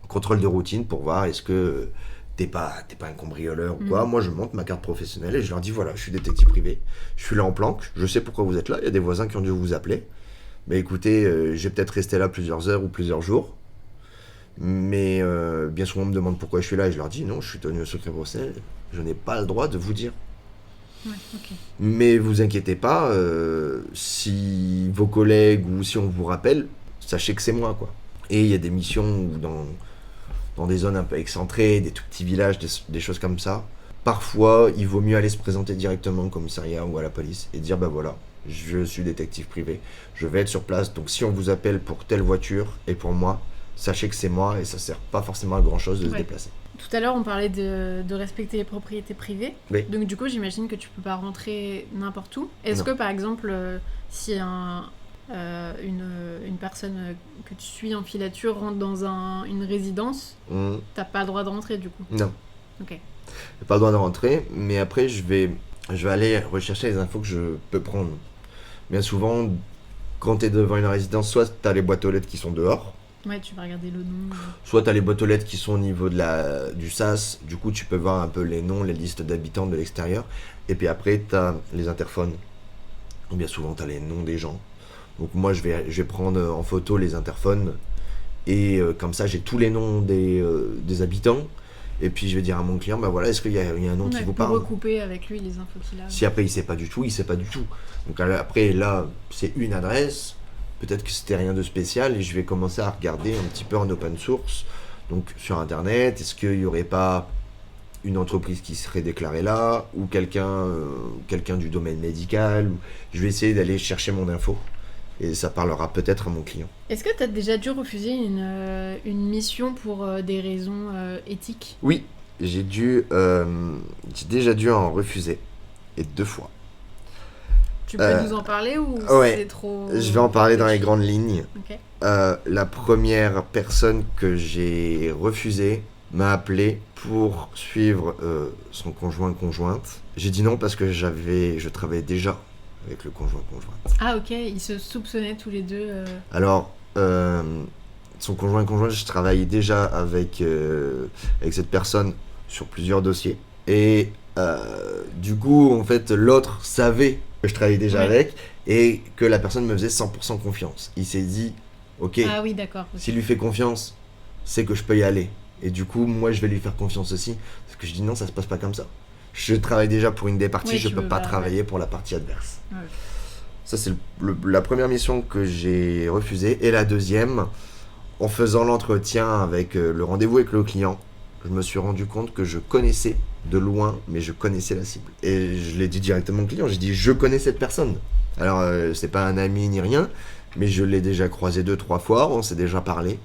contrôle de routine pour voir est-ce que t'es pas un cambrioleur ou quoi, moi je monte ma carte professionnelle et je leur dis voilà, je suis détective privé, je suis là en planque, je sais pourquoi vous êtes là, il y a des voisins qui ont dû vous appeler, mais écoutez, j'ai peut-être resté là plusieurs heures ou plusieurs jours, mais bien souvent on me demande pourquoi je suis là et je leur dis non, je suis tenu au secret professionnel, je n'ai pas le droit de vous dire. Ouais, okay. Mais vous inquiétez pas, si vos collègues ou si on vous rappelle, sachez que c'est moi, quoi. Et il y a des missions où dans des zones un peu excentrées, des tout petits villages, des choses comme ça. Parfois, il vaut mieux aller se présenter directement au commissariat ou à la police et dire voilà, je suis détective privé, je vais être sur place, donc si on vous appelle pour telle voiture et pour moi, sachez que c'est moi et ça sert pas forcément à grand chose de se déplacer. Tout à l'heure, on parlait de respecter les propriétés privées. Oui. Donc du coup, j'imagine que tu peux pas rentrer n'importe où. Est-ce que par exemple, si une personne que tu suis en filature rentre dans une résidence, t'as pas le droit de rentrer du coup? Non. Ok. J'ai pas le droit de rentrer, mais après je vais aller rechercher les infos que je peux prendre. Bien souvent, quand t'es devant une résidence, soit t'as les boîtes aux lettres qui sont dehors. Ouais, tu vas regarder le nom. Soit t'as les boîtes aux lettres qui sont au niveau du SAS, du coup tu peux voir un peu les noms, les listes d'habitants de l'extérieur. Et puis après t'as les interphones. Et bien souvent t'as les noms des gens. Donc moi je vais prendre en photo les interphones et comme ça j'ai tous les noms des habitants. Et puis je vais dire à mon client, voilà, est-ce qu'il y a un nom qui vous parle? Pour recouper avec lui les infos qu'il a. Si après il sait pas du tout. Donc après là c'est une adresse. Peut-être que c'était rien de spécial et je vais commencer à regarder un petit peu en open source, donc sur internet, est-ce qu'il n'y aurait pas une entreprise qui serait déclarée là, ou quelqu'un du domaine médical, je vais essayer d'aller chercher mon info, et ça parlera peut-être à mon client. Est-ce que tu as déjà dû refuser une mission pour des raisons éthiques? Oui, j'ai déjà dû en refuser, et 2 fois. Tu peux nous en parler ou c'est trop... Je vais en parler dans les grandes lignes. Okay. La première personne que j'ai refusée m'a appelé pour suivre son conjointe. J'ai dit non parce que je travaillais déjà avec le conjointe. Ah ok, ils se soupçonnaient tous les deux. Alors, son conjointe, je travaillais déjà avec cette personne sur plusieurs dossiers. Et du coup, en fait, l'autre savait que je travaillais déjà avec et que la personne me faisait 100% confiance. Il s'est dit, ok, ah oui, d'accord, s'il lui fait confiance, c'est que je peux y aller. Et du coup, moi, je vais lui faire confiance aussi. Parce que je dis non, ça se passe pas comme ça. Je travaille déjà pour une des parties, je peux pas travailler pour la partie adverse. Ouais. Ça, c'est la première mission que j'ai refusée. Et la deuxième, en faisant l'entretien avec le rendez-vous avec le client, je me suis rendu compte que je connaissais de loin, mais je connaissais la cible. Et je l'ai dit directement au client, j'ai dit je connais cette personne. Alors c'est pas un ami ni rien, mais je l'ai déjà croisé 2-3 fois, on s'est déjà parlé.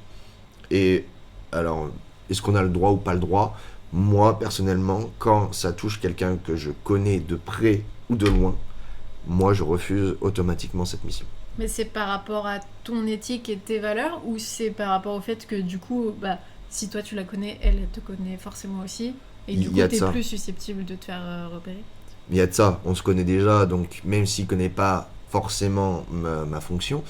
Et alors, est-ce qu'on a le droit ou pas le droit? Moi, personnellement, quand ça touche quelqu'un que je connais de près ou de loin, moi, je refuse automatiquement cette mission. Mais c'est par rapport à ton éthique et tes valeurs ou c'est par rapport au fait que du coup, si toi tu la connais, elle te connaît forcément aussi et du Il coup y a de t'es ça. plus susceptible de te faire repérer. Il y a de ça, on se connaît déjà, donc même s'il ne connaît pas forcément ma fonction,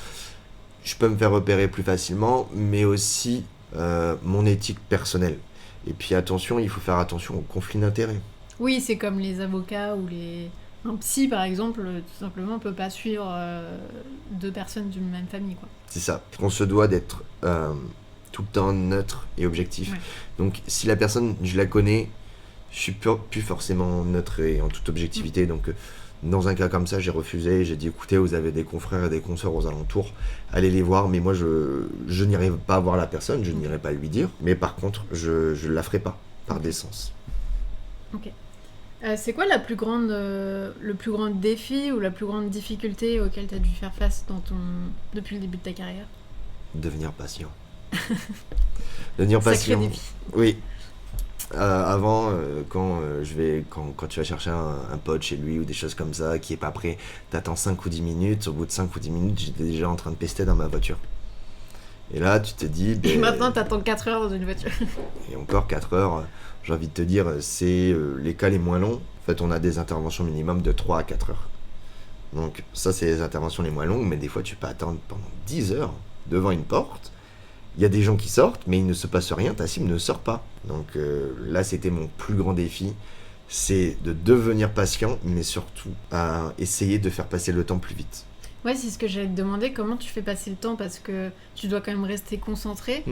je peux me faire repérer plus facilement, mais aussi mon éthique personnelle. Et puis attention, il faut faire attention aux conflits d'intérêts. Oui, c'est comme les avocats ou les... Un psy par exemple, tout simplement peut pas suivre deux personnes d'une même famille quoi. C'est ça. On se doit d'être tout le temps neutre et objectif. Ouais. Donc si la personne, je la connais, je suis plus forcément neutre et en toute objectivité. Donc dans un cas comme ça, j'ai refusé. J'ai dit écoutez, vous avez des confrères et des consoeurs aux alentours, allez les voir. Mais moi, je n'irai pas voir la personne, je n'irai pas lui dire. Mais par contre, je ne la ferai pas, par décence. Ok. C'est quoi le plus grand défi ou la plus grande difficulté auquel tu as dû faire face depuis le début de ta carrière? Devenir patient. Devenir Sacré patient. défi. Oui. Avant, quand tu vas chercher un pote chez lui ou des choses comme ça, qui est pas prêt, t'attends 5 ou 10 minutes, au bout de 5 ou 10 minutes, j'étais déjà en train de pester dans ma voiture. Et là, tu te dis... Et maintenant t'attends 4 heures dans une voiture. Et encore 4 heures, j'ai envie de te dire, c'est les cas les moins longs. En fait, on a des interventions minimum de 3 à 4 heures. Donc ça, c'est les interventions les moins longues, mais des fois, tu peux attendre pendant 10 heures devant une porte. Il y a des gens qui sortent, mais il ne se passe rien, ta cible ne sort pas. Donc là, c'était mon plus grand défi, c'est de devenir patient, mais surtout à essayer de faire passer le temps plus vite. Ouais, c'est ce que j'allais te demander, comment tu fais passer le temps parce que tu dois quand même rester concentré.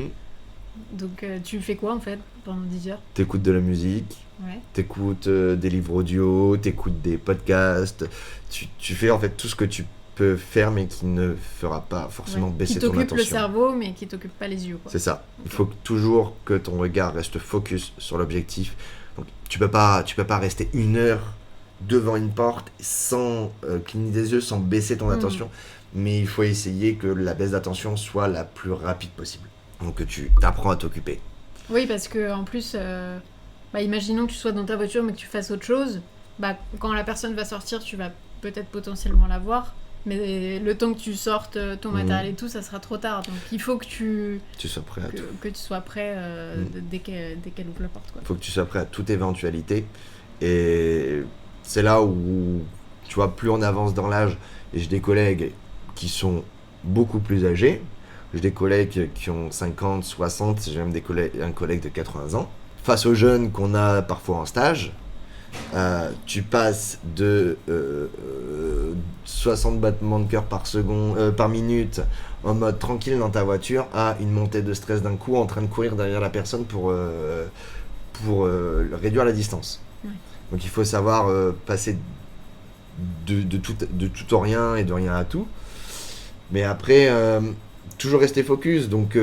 Donc tu fais quoi en fait pendant 10 heures? T'écoutes de la musique, Ouais. t'écoutes des livres audio, t'écoutes des podcasts, tu fais en fait tout ce que tu peux faire, mais qui ne fera pas forcément Ouais. baisser Qui ton t'occupe attention. le cerveau mais qui t'occupe pas les yeux quoi. C'est ça. Il faut toujours que ton regard reste focus sur l'objectif. Donc, tu peux pas rester 1 heure devant une porte sans cligner des yeux, sans baisser ton attention. Mais il faut essayer que la baisse d'attention soit la plus rapide possible. Donc que tu t'apprends à t'occuper. Oui, parce que en plus, imaginons que tu sois dans ta voiture mais que tu fasses autre chose, quand la personne va sortir, tu vas peut-être potentiellement la voir, mais le temps que tu sortes ton matériel et tout, ça sera trop tard. Donc il faut que tu sois prêt à tout. que tu sois prêt dès qu'elle ouvre la porte. Il faut que tu sois prêt à toute éventualité. Et c'est là où, tu vois, plus on avance dans l'âge, et j'ai des collègues qui sont beaucoup plus âgés, j'ai des collègues qui ont 50, 60, j'ai même un collègue de 80 ans. Face aux jeunes qu'on a parfois en stage, tu passes de 60 battements de cœur par minute en mode tranquille dans ta voiture à une montée de stress d'un coup en train de courir derrière la personne pour réduire la distance. Ouais. Donc il faut savoir passer de tout au rien et de rien à tout. Mais après, toujours rester focus. Donc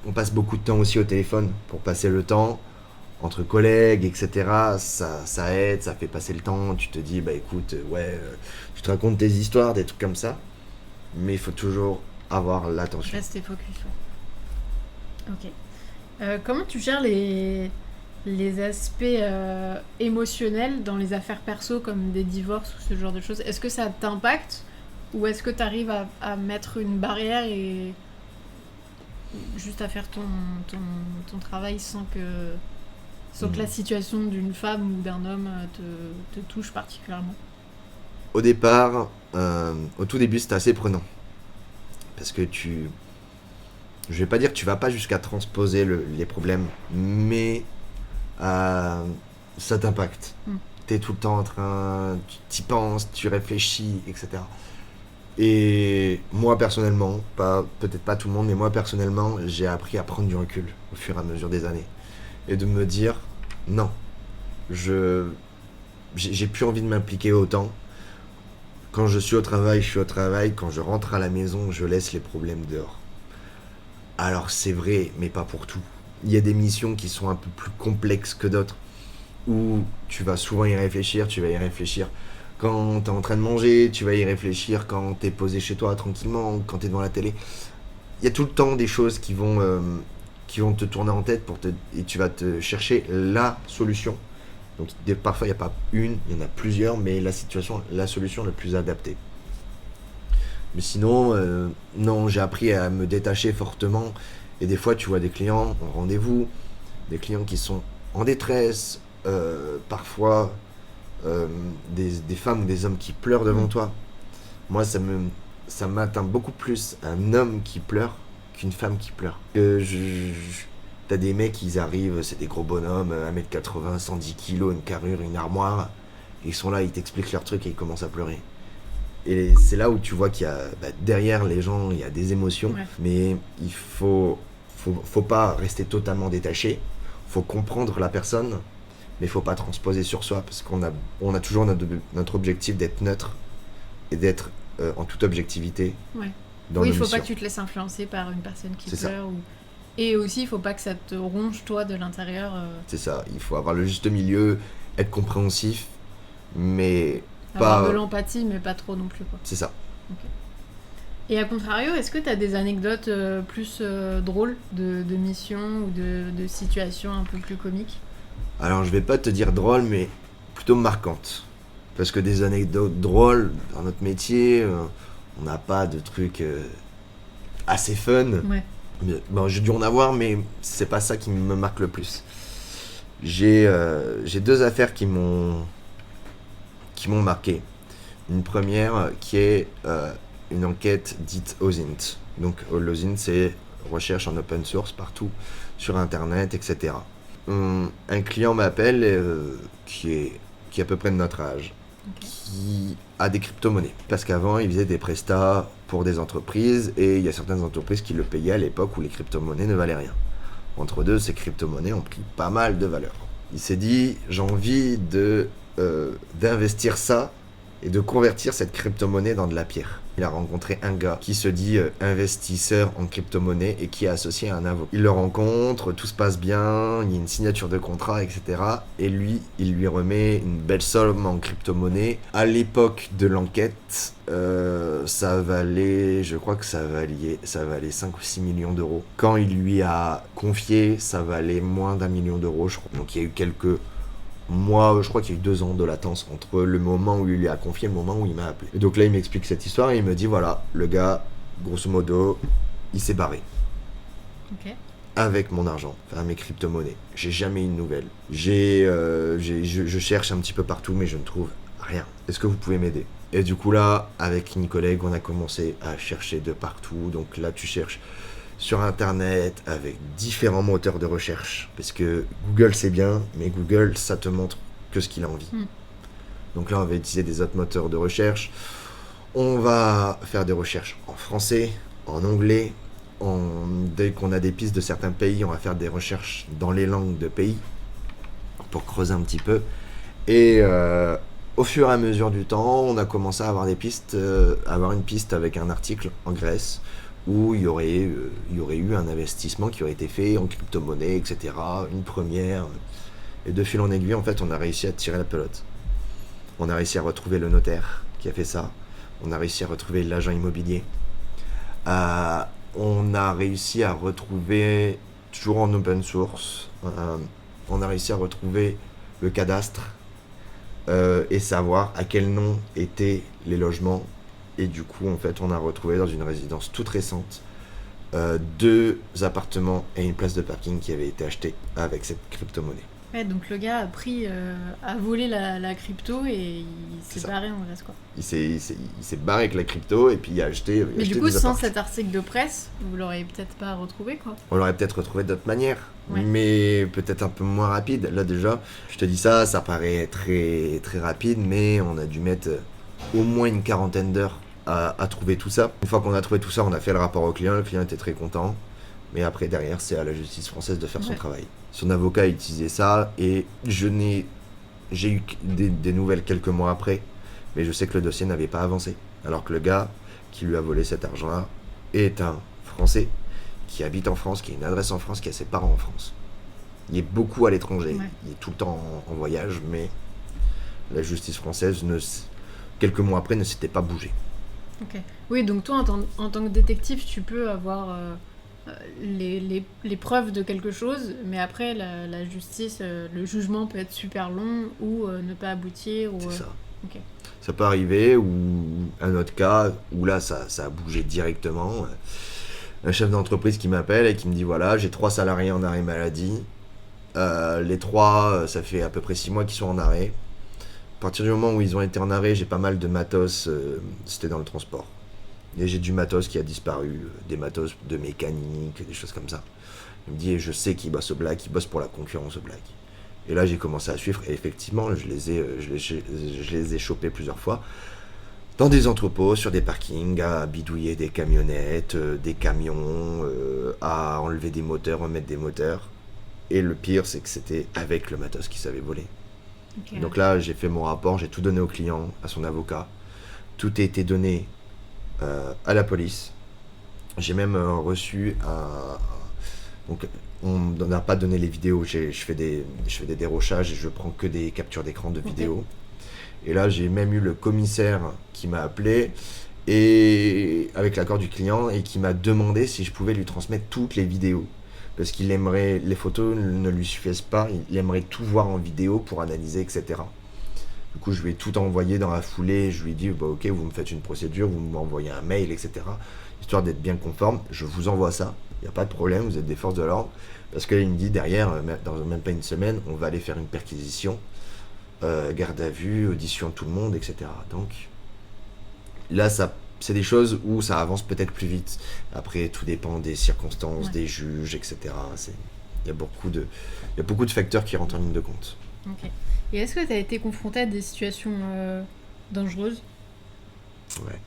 on passe beaucoup de temps aussi au téléphone pour passer le temps entre collègues, etc. Ça aide, ça fait passer le temps. Tu te dis, écoute, tu te racontes tes histoires, des trucs comme ça. Mais il faut toujours avoir l'attention. Rester focus. Ouais. Ok. Comment tu gères les aspects émotionnels dans les affaires perso comme des divorces ou ce genre de choses? Est-ce que ça t'impacte ou est-ce que tu arrives à mettre une barrière et juste à faire ton travail sans que la situation d'une femme ou d'un homme te touche particulièrement? Au départ, au tout début, c'était assez prenant. Parce que je vais pas dire que tu vas pas jusqu'à transposer les problèmes, mais ça t'impacte. T'es tout le temps en train, tu t'y penses, tu réfléchis, etc. Et moi personnellement, peut-être pas tout le monde, mais moi personnellement, j'ai appris à prendre du recul au fur et à mesure des années. Et de me dire, non, j'ai plus envie de m'impliquer autant. Quand je suis au travail, je suis au travail. Quand je rentre à la maison, je laisse les problèmes dehors. Alors c'est vrai, mais pas pour tout. Il y a des missions qui sont un peu plus complexes que d'autres, où tu vas souvent y réfléchir, quand t'es en train de manger, tu vas y réfléchir quand t'es posé chez toi tranquillement, quand t'es devant la télé. Il y a tout le temps des choses qui vont qui vont te tourner en tête et tu vas te chercher la solution. Donc parfois il n'y a pas une, il y en a plusieurs, mais la solution la plus adaptée. Mais sinon, non, j'ai appris à me détacher fortement. Et des fois, tu vois des clients en rendez-vous, des clients qui sont en détresse, parfois des femmes ou des hommes qui pleurent devant toi. Moi, ça m'atteint beaucoup plus un homme qui pleure qu'une femme qui pleure. T'as des mecs, ils arrivent, c'est des gros bonhommes, 1m80, 110 kg, une carrure, une armoire. Ils sont là, ils t'expliquent leur truc et ils commencent à pleurer. Et c'est là où tu vois qu'il y a, derrière les gens, il y a des émotions. Ouais. Mais il faut pas rester totalement détaché. Faut comprendre la personne, mais il faut pas transposer sur soi, parce qu'on a toujours notre objectif d'être neutre et d'être en toute objectivité. Ouais. Oui, il faut pas que tu te laisses influencer par une personne qui pleure. Et aussi, il faut pas que ça te ronge, toi, de l'intérieur. C'est ça, il faut avoir le juste milieu, être compréhensif, mais avoir de l'empathie, mais pas trop non plus, quoi. C'est ça. Okay. Et à contrario, est-ce que tu as des anecdotes plus drôles de missions ou de situations un peu plus comiques ? Alors, je vais pas te dire drôles, mais plutôt marquantes. Parce que des anecdotes drôles, dans notre métier, on n'a pas de trucs assez fun. Ouais. Bon, j'ai dû en avoir, mais c'est pas ça qui me marque le plus. J'ai 2 affaires qui m'ont marqué. Une première qui est une enquête dite OSINT. Donc l'OSINT, c'est recherche en open source partout sur internet, etc. Un client m'appelle qui est à peu près de notre âge, okay, qui a des crypto-monnaies. Parce qu'avant, il faisait des prestats pour des entreprises et il y a certaines entreprises qui le payaient à l'époque où les crypto-monnaies ne valaient rien. Entre deux, ces crypto-monnaies ont pris pas mal de valeur. Il s'est dit, j'ai envie d'investir ça et de convertir cette crypto-monnaie dans de la pierre. Il a rencontré un gars qui se dit investisseur en crypto-monnaie et qui est associé à un avocat. Il le rencontre, tout se passe bien, il y a une signature de contrat, etc. Et lui, il lui remet une belle somme en crypto-monnaie. À l'époque de l'enquête, ça valait, je crois que ça valait 5 ou 6 millions d'euros. Quand il lui a confié, ça valait moins d'1 million d'euros, je crois. Donc il y a eu quelques... Moi, je crois qu'il y a eu 2 ans de latence entre le moment où il lui a confié et le moment où il m'a appelé. Et donc là, il m'explique cette histoire et il me dit, voilà, le gars, grosso modo, il s'est barré. Ok. Avec mon argent, enfin mes crypto-monnaies. J'ai jamais eu de nouvelles. Je cherche un petit peu partout, mais je ne trouve rien. Est-ce que vous pouvez m'aider ? Et du coup là, avec une collègue, on a commencé à chercher de partout. Donc là, tu cherches sur internet avec différents moteurs de recherche, parce que Google c'est bien, mais Google ça te montre que ce qu'il a envie. Donc là on va utiliser des autres moteurs de recherche, on va faire des recherches en français, en anglais, dès qu'on a des pistes de certains pays, on va faire des recherches dans les langues de pays pour creuser un petit peu. Et au fur et à mesure du temps, on a commencé à avoir des pistes, avoir une piste avec un article en Grèce où il y aurait eu un investissement qui aurait été fait en crypto-monnaie, etc. Une première. Et de fil en aiguille, en fait, on a réussi à tirer la pelote. On a réussi à retrouver le notaire qui a fait ça. On a réussi à retrouver l'agent immobilier. On a réussi à retrouver, toujours en open source, on a réussi à retrouver le cadastre et savoir à quel nom étaient les logements. Et du coup, en fait, on a retrouvé dans une résidence toute récente 2 appartements et une place de parking qui avaient été achetés avec cette crypto-monnaie. Ouais, donc le gars a volé la crypto et il s'est barré en reste, quoi. Il s'est barré avec la crypto et puis il a acheté. Mais du coup, sans cet article de presse, vous l'auriez peut-être pas retrouvé, quoi. On l'aurait peut-être retrouvé d'autres manières, ouais, mais peut-être un peu moins rapide. Là déjà, je te dis ça paraît très, très rapide, mais on a dû mettre au moins une 40aine d'heures à trouver tout ça. Une fois qu'on a trouvé tout ça, on a fait le rapport au client était très content. Mais après, derrière, c'est à la justice française de faire son travail. Son avocat a utilisé ça et j'ai eu des nouvelles quelques mois après, mais je sais que le dossier n'avait pas avancé. Alors que le gars qui lui a volé cet argent-là est un Français qui habite en France, qui a une adresse en France, qui a ses parents en France. Il est beaucoup à l'étranger, il est tout le temps en voyage, mais la justice française, quelques mois après, ne s'était pas bougée. Ok. Oui, donc toi, en tant que détective, tu peux avoir les preuves de quelque chose, mais après la justice, le jugement peut être super long ou ne pas aboutir. C'est ça. Ok. Ça peut arriver, ou un autre cas où là ça a bougé directement. Un chef d'entreprise qui m'appelle et qui me dit voilà, j'ai 3 salariés en arrêt maladie. Les 3, ça fait à peu près 6 mois qu'ils sont en arrêt. À partir du moment où ils ont été en arrêt, j'ai pas mal de matos, c'était dans le transport. Et j'ai du matos qui a disparu, des matos de mécanique, des choses comme ça. Il me dit, je sais qu'ils bossent au black, ils bossent pour la concurrence au black. Et là, j'ai commencé à suivre, et effectivement, je les ai chopés plusieurs fois, dans des entrepôts, sur des parkings, à bidouiller des camionnettes, des camions, à enlever des moteurs, remettre des moteurs. Et le pire, c'est que c'était avec le matos qu'ils savaient voler. Okay. Donc là, j'ai fait mon rapport, j'ai tout donné au client, à son avocat. Tout a été donné à la police. J'ai même reçu un... Donc, on n'a pas donné les vidéos, je fais des dérochages et je prends que des captures d'écran de vidéos. Et là, j'ai même eu le commissaire qui m'a appelé, et avec l'accord du client, et qui m'a demandé si je pouvais lui transmettre toutes les vidéos. Parce qu'il aimerait, les photos ne lui suffisent pas, il aimerait tout voir en vidéo pour analyser, etc. Du coup, je lui ai tout envoyé dans la foulée, je lui ai dit, bah, ok, vous me faites une procédure, vous m'envoyez un mail, etc. Histoire d'être bien conforme, je vous envoie ça, il n'y a pas de problème, vous êtes des forces de l'ordre. Parce qu'il me dit derrière, dans même pas une semaine, on va aller faire une perquisition, garde à vue, audition de tout le monde, etc. Donc là, c'est des choses où ça avance peut-être plus vite. Après, tout dépend des circonstances, des juges, etc. Il y a beaucoup de facteurs qui rentrent en ligne de compte. Ok. Et est-ce que tu as été confronté à des situations dangereuses ? Ouais.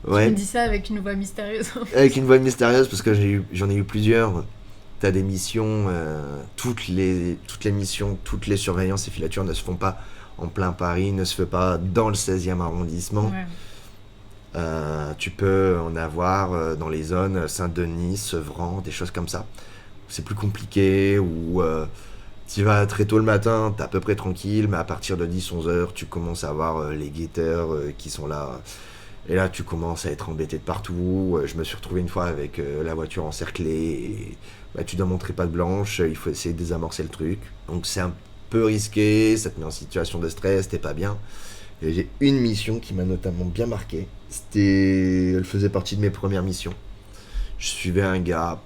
Tu me dis ça avec une voix mystérieuse. Avec une voix mystérieuse, parce que j'en ai eu plusieurs. T'as des missions, toutes les missions, toutes les surveillances et filatures ne se font pas en plein Paris, ne se fait pas dans le 16e arrondissement. Ouais. Tu peux en avoir dans les zones Saint-Denis, Sevran, des choses comme ça. C'est plus compliqué, ou tu vas très tôt le matin, t'es à peu près tranquille, mais à partir de 10-11 heures, tu commences à avoir les guetteurs qui sont là. Et là, tu commences à être embêté de partout. Je me suis retrouvé une fois avec la voiture encerclée. Et, tu dois montrer patte blanche, il faut essayer de désamorcer le truc. Donc c'est un peu risqué, ça te met en situation de stress, t'es pas bien. Et j'ai une mission qui m'a notamment bien marqué. Elle faisait partie de mes premières missions. Je suivais un gars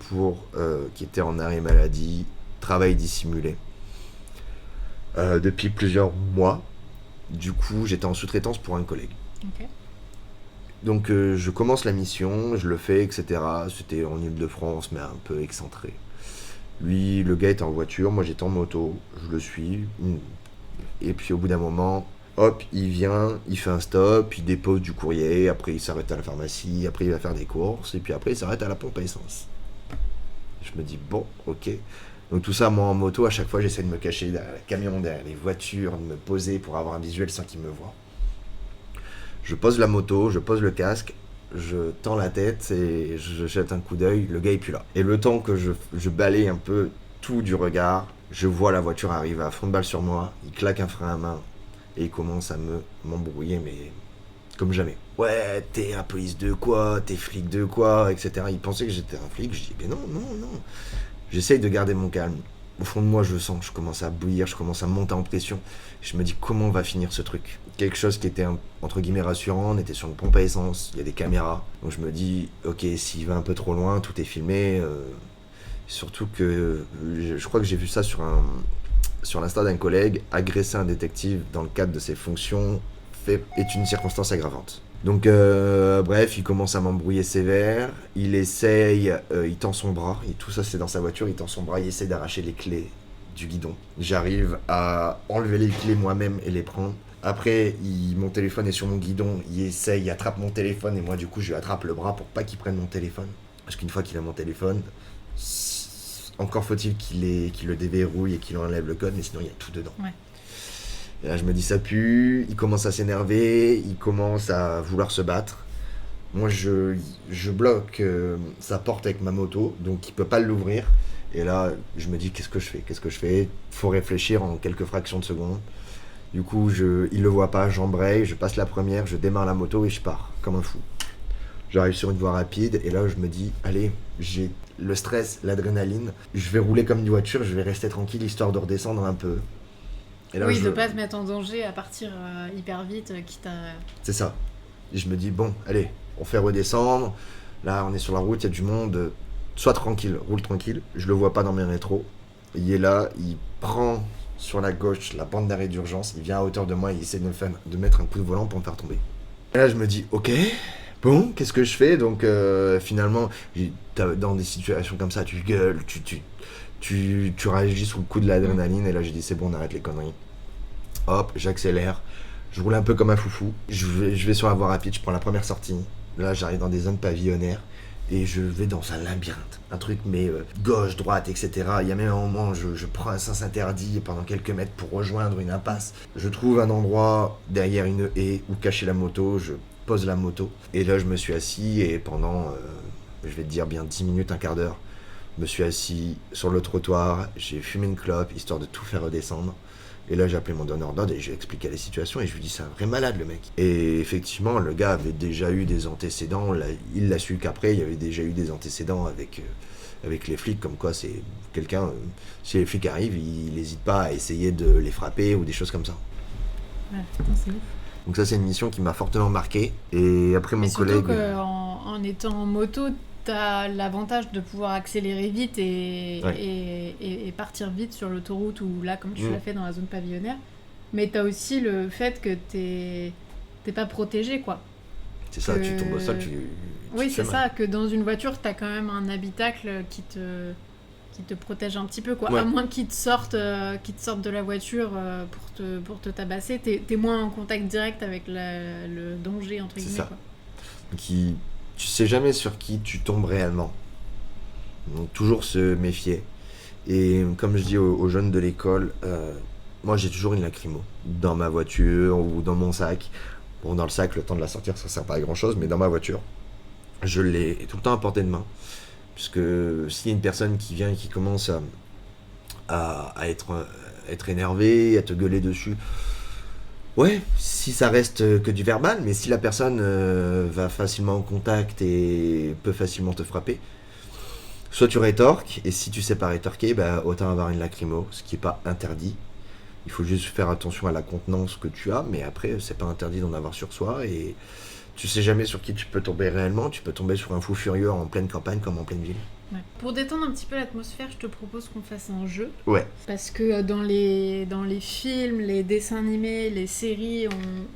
qui était en arrêt maladie, travail dissimulé, depuis plusieurs mois. Du coup, j'étais en sous-traitance pour un collègue. Okay. Donc je commence la mission, je le fais, etc. C'était en Ile-de-France, mais un peu excentré. Lui, le gars était en voiture, moi j'étais en moto, je le suis. Et puis au bout d'un moment, hop, il vient, il fait un stop, il dépose du courrier, après il s'arrête à la pharmacie, après il va faire des courses, et puis après il s'arrête à la pompe à essence. Je me dis, bon, ok. Donc tout ça, moi en moto, à chaque fois j'essaie de me cacher derrière les camions, derrière les voitures, de me poser pour avoir un visuel sans qu'il me voie. Je pose la moto, je pose le casque, je tends la tête et je jette un coup d'œil, le gars est plus là. Et le temps que je balaye un peu tout du regard, je vois la voiture arriver à fond de balle sur moi, il claque un frein à main et il commence à m'embrouiller, mais comme jamais. Ouais, t'es un police de quoi, t'es flic de quoi, etc. Il pensait que j'étais un flic, je dis, mais non. J'essaye de garder mon calme. Au fond de moi, je sens, je commence à bouillir, je commence à monter en pression. Je me dis, comment va finir ce truc ? Quelque chose qui était, entre guillemets, rassurant. On était sur une pompe à essence, il y a des caméras. Donc je me dis, ok, s'il va un peu trop loin, tout est filmé. Surtout que je crois que j'ai vu ça sur l'insta d'un collègue. Agresser un détective dans le cadre de ses fonctions est une circonstance aggravante. Donc bref, il commence à m'embrouiller sévère, il essaye, il tend son bras, et tout ça c'est dans sa voiture, il tend son bras, il essaie d'arracher les clés du guidon. J'arrive à enlever les clés moi-même et les prendre. Après, mon téléphone est sur mon guidon, il attrape mon téléphone, et moi du coup je lui attrape le bras pour pas qu'il prenne mon téléphone. Parce qu'une fois qu'il a mon téléphone, encore faut-il qu'il le déverrouille et qu'il enlève le code, mais sinon il y a tout dedans. Ouais. Et là, je me dis, ça pue, il commence à s'énerver, il commence à vouloir se battre. Moi, je bloque sa porte avec ma moto, donc il peut pas l'ouvrir. Et là, je me dis, qu'est-ce que je fais ? Faut réfléchir en quelques fractions de secondes. Du coup, il le voit pas, j'embraye, je passe la première, je démarre la moto et je pars, comme un fou. J'arrive sur une voie rapide et là je me dis, allez, j'ai le stress, l'adrénaline, je vais rouler comme une voiture, je vais rester tranquille histoire de redescendre un peu. Et là, Oui, de pas se mettre en danger à partir hyper vite, quitte à... C'est ça. Et je me dis, bon, allez, on fait redescendre. Là, on est sur la route, il y a du monde. Sois tranquille, roule tranquille. Je le vois pas dans mes rétros. Il est là, il prend sur la gauche la bande d'arrêt d'urgence. Il vient à hauteur de moi, il essaie de mettre un coup de volant pour me faire tomber. Et là, je me dis, ok, bon, qu'est-ce que je fais? Donc, finalement, dans des situations comme ça, tu gueules, tu réagis sous le coup de l'adrénaline. Et là, j'ai dit, c'est bon, on arrête les conneries. Hop, j'accélère. Je roule un peu comme un foufou. Je vais sur la voie rapide, je prends la première sortie. Là, j'arrive dans des zones pavillonnaires. Et je vais dans un labyrinthe. Un truc, mais gauche, droite, etc. Il y a même un moment, je prends un sens interdit pendant quelques mètres pour rejoindre une impasse. Je trouve un endroit derrière une haie où cacher la moto. Je pose la moto. Et là, je me suis assis et pendant, je vais te dire bien 10 minutes, un quart d'heure, je me suis assis sur le trottoir. J'ai fumé une clope, histoire de tout faire redescendre. Et là, j'ai appelé mon donneur d'ordre et j'ai expliqué la situation et je lui dis c'est un vrai malade le mec. Et effectivement, le gars avait déjà eu des antécédents. Là, il l'a su qu'après, il y avait déjà eu des antécédents avec les flics. Comme quoi, c'est quelqu'un, si les flics arrivent, il n'hésite pas à essayer de les frapper ou des choses comme ça. Ouais, putain, c'est ouf. Donc ça, c'est une mission qui m'a fortement marqué. Et après, mon Mais collègue... surtout qu'en étant en moto, t'as l'avantage de pouvoir accélérer vite et partir vite sur l'autoroute ou là, comme tu l'as fait dans la zone pavillonnaire. Mais t'as aussi le fait que t'es pas protégé, quoi. C'est ça, tu tombes au sol, Oui, c'est ça, que dans une voiture, t'as quand même un habitacle qui te protège un petit peu, quoi. Ouais. À moins qu'ils te sortent de la voiture pour te tabasser, t'es moins en contact direct avec le danger, entre guillemets, ça. quoi. Donc, tu sais jamais sur qui tu tombes réellement. Donc toujours se méfier. Et comme je dis aux jeunes de l'école, moi j'ai toujours une lacrymo dans ma voiture ou dans mon sac. Bon, dans le sac, le temps de la sortir, ça sert pas à grand chose, mais dans ma voiture, je l'ai tout le temps à portée de main. Puisque s'il y a une personne qui vient et qui commence à être énervée, à te gueuler dessus, ouais, si ça reste que du verbal, mais si la personne va facilement en contact et peut facilement te frapper, soit tu rétorques, et si tu sais pas rétorquer, bah, autant avoir une lacrymo, ce qui est pas interdit. Il faut juste faire attention à la contenance que tu as, mais après, c'est pas interdit d'en avoir sur soi, et tu sais jamais sur qui tu peux tomber réellement. Tu peux tomber sur un fou furieux en pleine campagne comme en pleine ville. Ouais. Pour détendre un petit peu l'atmosphère, je te propose qu'on fasse un jeu. Ouais. Parce que dans les films, les dessins animés, les séries,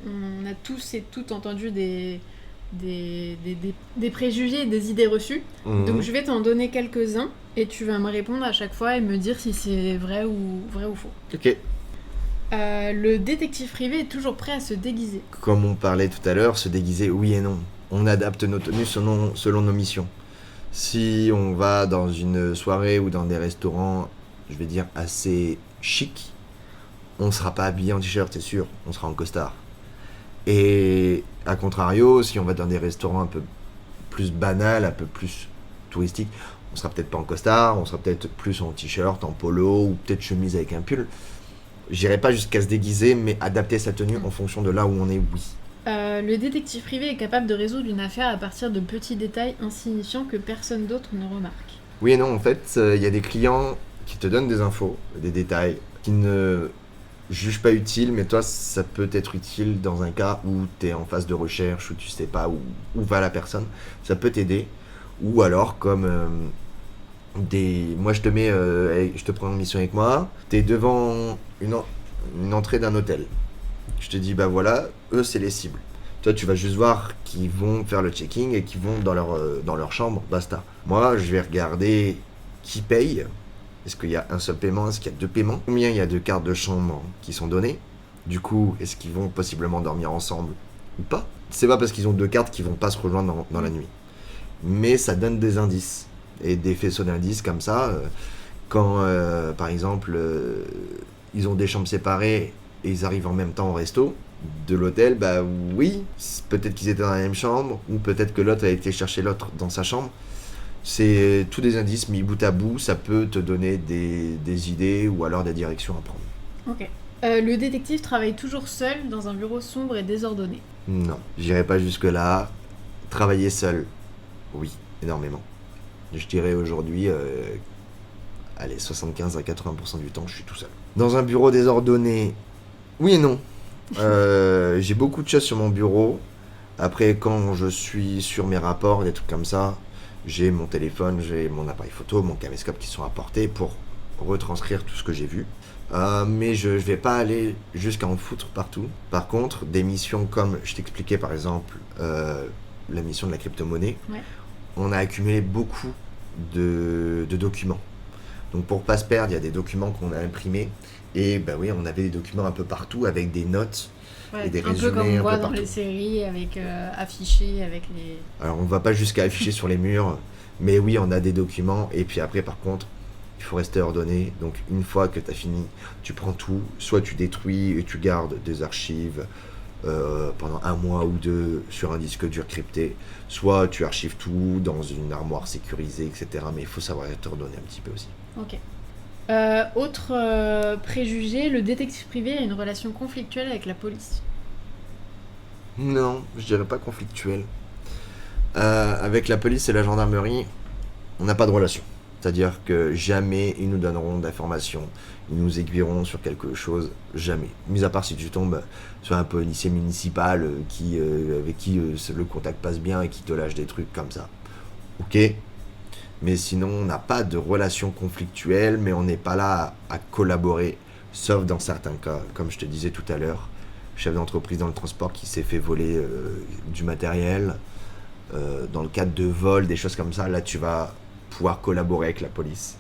on a tous et toutes entendu des préjugés et des idées reçues. Donc je vais t'en donner quelques-uns et tu vas me répondre à chaque fois et me dire si c'est vrai ou faux. Ok. Le détective privé est toujours prêt à se déguiser. Comme on parlait tout à l'heure, se déguiser, oui et non. On adapte nos tenues selon nos missions. Si on va dans une soirée ou dans des restaurants, je vais dire assez chic, on ne sera pas habillé en t-shirt, c'est sûr, on sera en costard. Et à contrario, si on va dans des restaurants un peu plus banals, un peu plus touristiques, on sera peut-être pas en costard, on sera peut-être plus en t-shirt, en polo ou peut-être chemise avec un pull. J'irai pas jusqu'à se déguiser, mais adapter sa tenue en fonction de là où on est, oui. Le détective privé est capable de résoudre une affaire à partir de petits détails insignifiants que personne d'autre ne remarque. Oui et non, en fait, il y a des clients qui te donnent des infos, des détails, qui ne jugent pas utiles, mais toi, ça peut être utile dans un cas où tu es en phase de recherche, où tu sais pas où va la personne. Ça peut t'aider. Ou alors, comme moi je te prends en mission avec moi, tu es devant une entrée d'un hôtel. Je te dis, bah voilà, eux c'est les cibles. Toi tu vas juste voir qu'ils vont faire le checking et qu'ils vont dans leur chambre, basta. Moi je vais regarder qui paye. Est-ce qu'il y a un seul paiement? Est-ce qu'il y a deux paiements? Combien il y a de cartes de chambre qui sont données? Du coup, est-ce qu'ils vont possiblement dormir ensemble ou pas? C'est pas parce qu'ils ont deux cartes qu'ils vont pas se rejoindre dans la nuit. Mais ça donne des indices et des faisceaux d'indices comme ça. Quand par exemple ils ont des chambres séparées et ils arrivent en même temps au resto de l'hôtel, bah oui, peut-être qu'ils étaient dans la même chambre, ou peut-être que l'autre a été chercher l'autre dans sa chambre. C'est tous des indices mis bout à bout, ça peut te donner des idées ou alors des directions à prendre. Ok. Le détective travaille toujours seul dans un bureau sombre et désordonné. Non, j'irai pas jusque là. Travailler seul, oui, énormément. Je dirais aujourd'hui, 75 à 80% du temps, je suis tout seul. Dans un bureau désordonné, oui et non. J'ai beaucoup de choses sur mon bureau. Après, quand je suis sur mes rapports, des trucs comme ça, j'ai mon téléphone, j'ai mon appareil photo, mon caméscope qui sont à portée pour retranscrire tout ce que j'ai vu. Mais je vais pas aller jusqu'à en foutre partout. Par contre, des missions comme, je t'expliquais par exemple, la mission de la crypto-monnaie, on a accumulé beaucoup de documents. Donc pour pas se perdre, il y a des documents qu'on a imprimés. Et bah oui, on avait des documents un peu partout avec des notes et des résumés. Un peu comme on voit dans les séries, avec affichés, avec les... Alors on va pas jusqu'à afficher sur les murs, mais oui, on a des documents. Et puis après, par contre, il faut rester ordonné. Donc une fois que tu as fini, tu prends tout. Soit tu détruis et tu gardes des archives pendant 1 mois ou 2 sur un disque dur crypté. Soit tu archives tout dans une armoire sécurisée, etc. Mais il faut savoir être ordonné un petit peu aussi. Ok. Autre préjugé, le détective privé a une relation conflictuelle avec la police. Non, je dirais pas conflictuelle. Avec la police et la gendarmerie, on n'a pas de relation. C'est-à-dire que jamais ils nous donneront d'informations, ils nous aiguilleront sur quelque chose, jamais. Mis à part si tu tombes sur un policier municipal avec qui le contact passe bien et qui te lâche des trucs comme ça. Ok. Mais sinon, on n'a pas de relation conflictuelle, mais on n'est pas là à collaborer, sauf dans certains cas, comme je te disais tout à l'heure, chef d'entreprise dans le transport qui s'est fait voler du matériel, dans le cadre de vol, des choses comme ça, là tu vas pouvoir collaborer avec la police.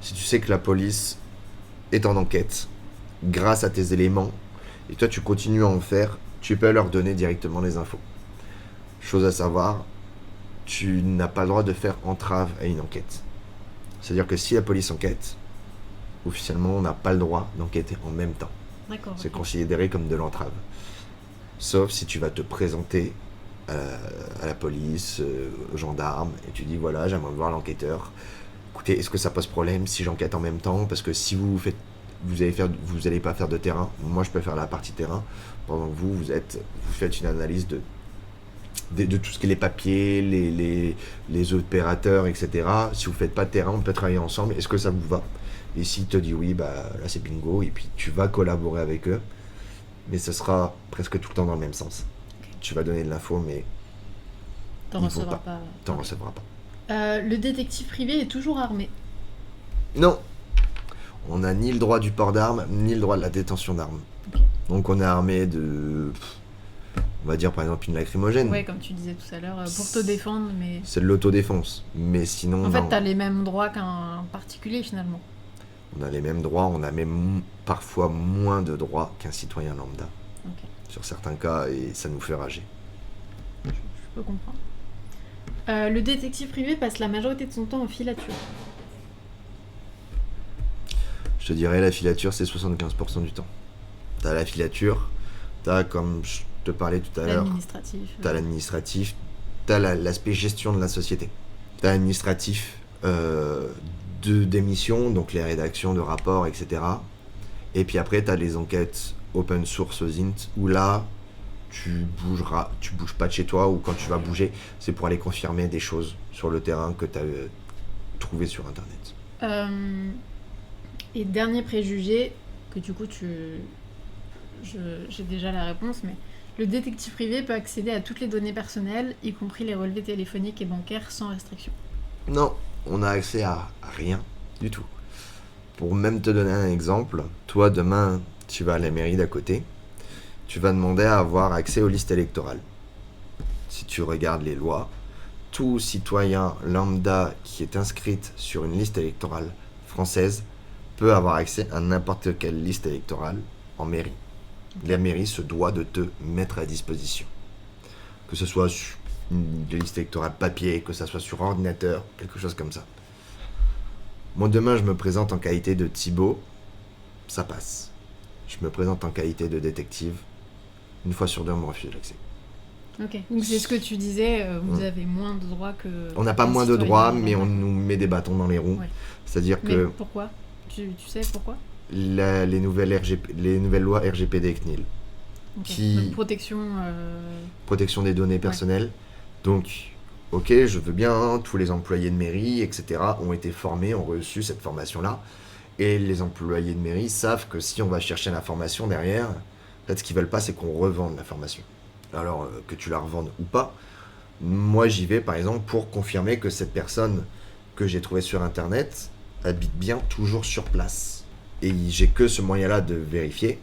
Si tu sais que la police est en enquête, grâce à tes éléments, et toi tu continues à en faire, tu peux leur donner directement les infos. Chose à savoir, tu n'as pas le droit de faire entrave à une enquête. C'est-à-dire que si la police enquête, officiellement, on n'a pas le droit d'enquêter en même temps. D'accord. C'est considéré comme de l'entrave. Sauf si tu vas te présenter à la police, aux gendarmes, et tu dis voilà, j'aimerais voir l'enquêteur. Écoutez, est-ce que ça pose problème si j'enquête en même temps? Parce que si vous allez pas faire de terrain, moi je peux faire la partie terrain, pendant que vous faites une analyse de tout ce qui est les papiers, les opérateurs, etc. Si vous faites pas de terrain, on peut travailler ensemble. Est-ce que ça vous va? Et s'il te dit oui, bah là c'est bingo. Et puis tu vas collaborer avec eux. Mais ce sera presque tout le temps dans le même sens. Okay. Tu vas donner de l'info, mais t'en recevras pas. T'en recevras pas. Le détective privé est toujours armé? Non. On n'a ni le droit du port d'armes, ni le droit de la détention d'armes. Okay. Donc on est armé de... On va dire par exemple une lacrymogène. Ouais, comme tu disais tout à l'heure, pour te défendre, mais... C'est de l'autodéfense, mais sinon... En fait, t'as les mêmes droits qu'un particulier, finalement. On a les mêmes droits, on a même parfois moins de droits qu'un citoyen lambda. Okay. Sur certains cas, et ça nous fait rager. Je peux comprendre. Le détective privé passe la majorité de son temps en filature. Je te dirais, la filature, c'est 75% du temps. T'as la filature, t'as comme... te parlais tout à l'heure, t'as l'administratif, t'as l'aspect gestion de la société. T'as l'administratif des missions, donc les rédactions de rapports, etc. Et puis après, t'as les enquêtes open source aux int, où là, tu bouges pas de chez toi, ou quand tu vas bouger, c'est pour aller confirmer des choses sur le terrain que t'as trouvé sur Internet. Et dernier préjugé, que du coup, j'ai déjà la réponse, mais... Le détective privé peut accéder à toutes les données personnelles, y compris les relevés téléphoniques et bancaires, sans restriction. Non, on n'a accès à rien du tout. Pour même te donner un exemple, toi demain, tu vas à la mairie d'à côté, tu vas demander à avoir accès aux listes électorales. Si tu regardes les lois, tout citoyen lambda qui est inscrite sur une liste électorale française peut avoir accès à n'importe quelle liste électorale en mairie. La mairie se doit de te mettre à disposition. Que ce soit sur une liste électorale papier, que ce soit sur ordinateur, quelque chose comme ça. Moi, demain, je me présente en qualité de Thibaut, ça passe. Je me présente en qualité de détective, une fois sur 2, on me refuse l'accès. Ok, donc c'est ce que tu disais, vous avez moins de droits que... On n'a pas moins de droits, mais on nous met des bâtons dans les roues. Ouais. C'est-à-dire que... Mais pourquoi ? Tu sais pourquoi ? Les nouvelles lois RGPD et CNIL. Okay. Donc, protection des données personnelles, Donc, ok, je veux bien, tous les employés de mairie, etc., ont été formés, ont reçu cette formation-là. Et les employés de mairie savent que si on va chercher l'information derrière, en fait, ce qu'ils veulent pas, c'est qu'on revende l'information. Alors, que tu la revendes ou pas, moi, j'y vais, par exemple, pour confirmer que cette personne que j'ai trouvée sur Internet habite bien toujours sur place. Et j'ai que ce moyen-là de vérifier.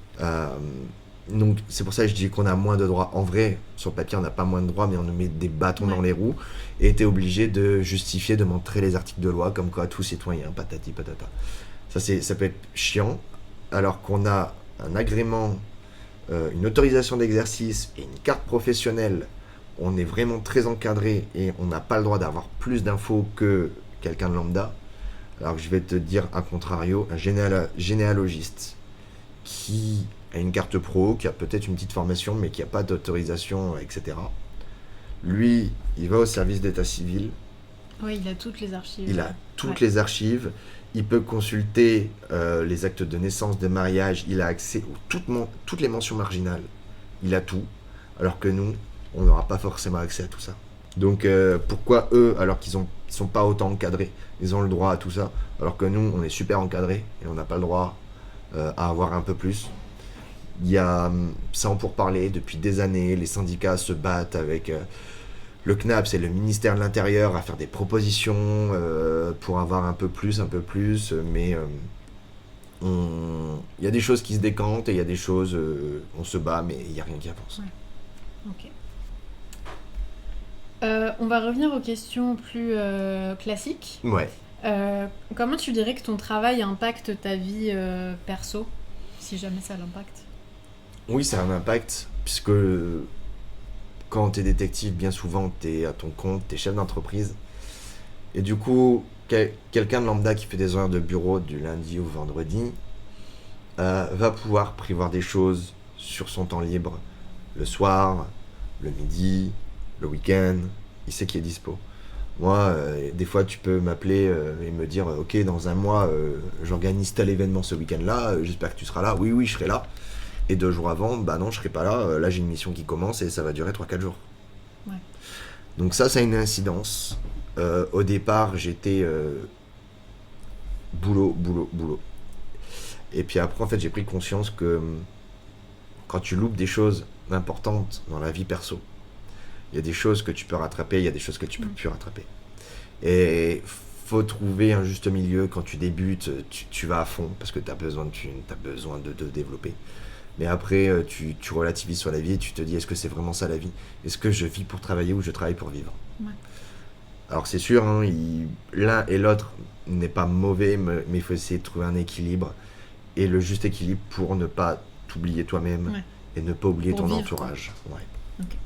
Donc, c'est pour ça que je dis qu'on a moins de droits. En vrai, sur le papier, on n'a pas moins de droits, mais on nous met des bâtons dans les roues. Et t'es obligé de justifier, de montrer les articles de loi, comme quoi tout citoyen, patati patata. Ça peut être chiant, alors qu'on a un agrément, une autorisation d'exercice et une carte professionnelle. On est vraiment très encadré et on n'a pas le droit d'avoir plus d'infos que quelqu'un de lambda. Alors que je vais te dire à contrario, un généalogiste qui a une carte pro, qui a peut-être une petite formation, mais qui n'a pas d'autorisation, etc. Lui, il va au service d'état civil. Oui, il a toutes les archives. Il a toutes les archives. Il peut consulter les actes de naissance, de mariage. Il a accès à toutes les mentions marginales. Il a tout. Alors que nous, on n'aura pas forcément accès à tout ça. Donc pourquoi eux, alors qu'ils sont pas autant encadrés, ils ont le droit à tout ça, alors que nous, on est super encadrés et on n'a pas le droit à avoir un peu plus. Il y a ça en pourparler depuis des années. Les syndicats se battent avec le CNAPS et le ministère de l'Intérieur à faire des propositions pour avoir un peu plus, mais il y a des choses qui se décantent et il y a des choses, on se bat, mais il n'y a rien qui avance. Ouais. Ok. On va revenir aux questions plus classiques. Ouais. Comment tu dirais que ton travail impacte ta vie perso, si jamais ça l'impacte? Oui, ça a un impact, puisque quand tu es détective, bien souvent, tu es à ton compte, tu es chef d'entreprise. Et du coup, quelqu'un de lambda qui fait des horaires de bureau du lundi au vendredi va pouvoir prévoir des choses sur son temps libre, le soir, le midi, le week-end, il sait qu'il est dispo. Moi, des fois, tu peux m'appeler et me dire « Ok, dans un mois, j'organise tel événement ce week-end-là, j'espère que tu seras là. » Oui, je serai là. Et 2 jours avant, bah non, je serai pas là. Là, j'ai une mission qui commence et ça va durer 3-4 jours. Ouais. Donc ça a une incidence. Au départ, j'étais boulot. Et puis après, en fait, j'ai pris conscience que quand tu loupes des choses importantes dans la vie perso, il y a des choses que tu peux rattraper, il y a des choses que tu peux plus rattraper. Et faut trouver un juste milieu. Quand tu débutes, tu vas à fond parce que tu as besoin de thunes, tu as besoin de développer. Mais après, tu relativises sur la vie et tu te dis, est-ce que c'est vraiment ça la vie? Est-ce que je vis pour travailler ou je travaille pour vivre? Ouais. Alors c'est sûr, hein, l'un et l'autre n'est pas mauvais, mais il faut essayer de trouver un équilibre. Et le juste équilibre pour ne pas t'oublier toi-même et ne pas oublier ton entourage. Ouais. Okay.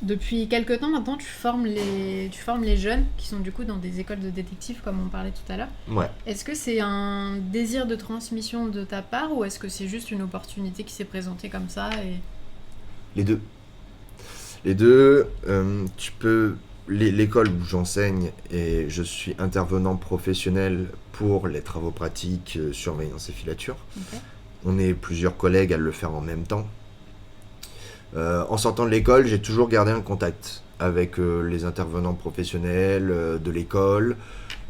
Depuis quelques temps maintenant, tu formes les jeunes qui sont du coup dans des écoles de détectives comme on parlait tout à l'heure. Ouais. Est-ce que c'est un désir de transmission de ta part ou est-ce que c'est juste une opportunité qui s'est présentée comme ça et... Les deux, tu peux... L'école où j'enseigne et je suis intervenant professionnel pour les travaux pratiques, surveillance et filature. Okay. On est plusieurs collègues à le faire en même temps. En sortant de l'école, j'ai toujours gardé un contact avec les intervenants professionnels de l'école,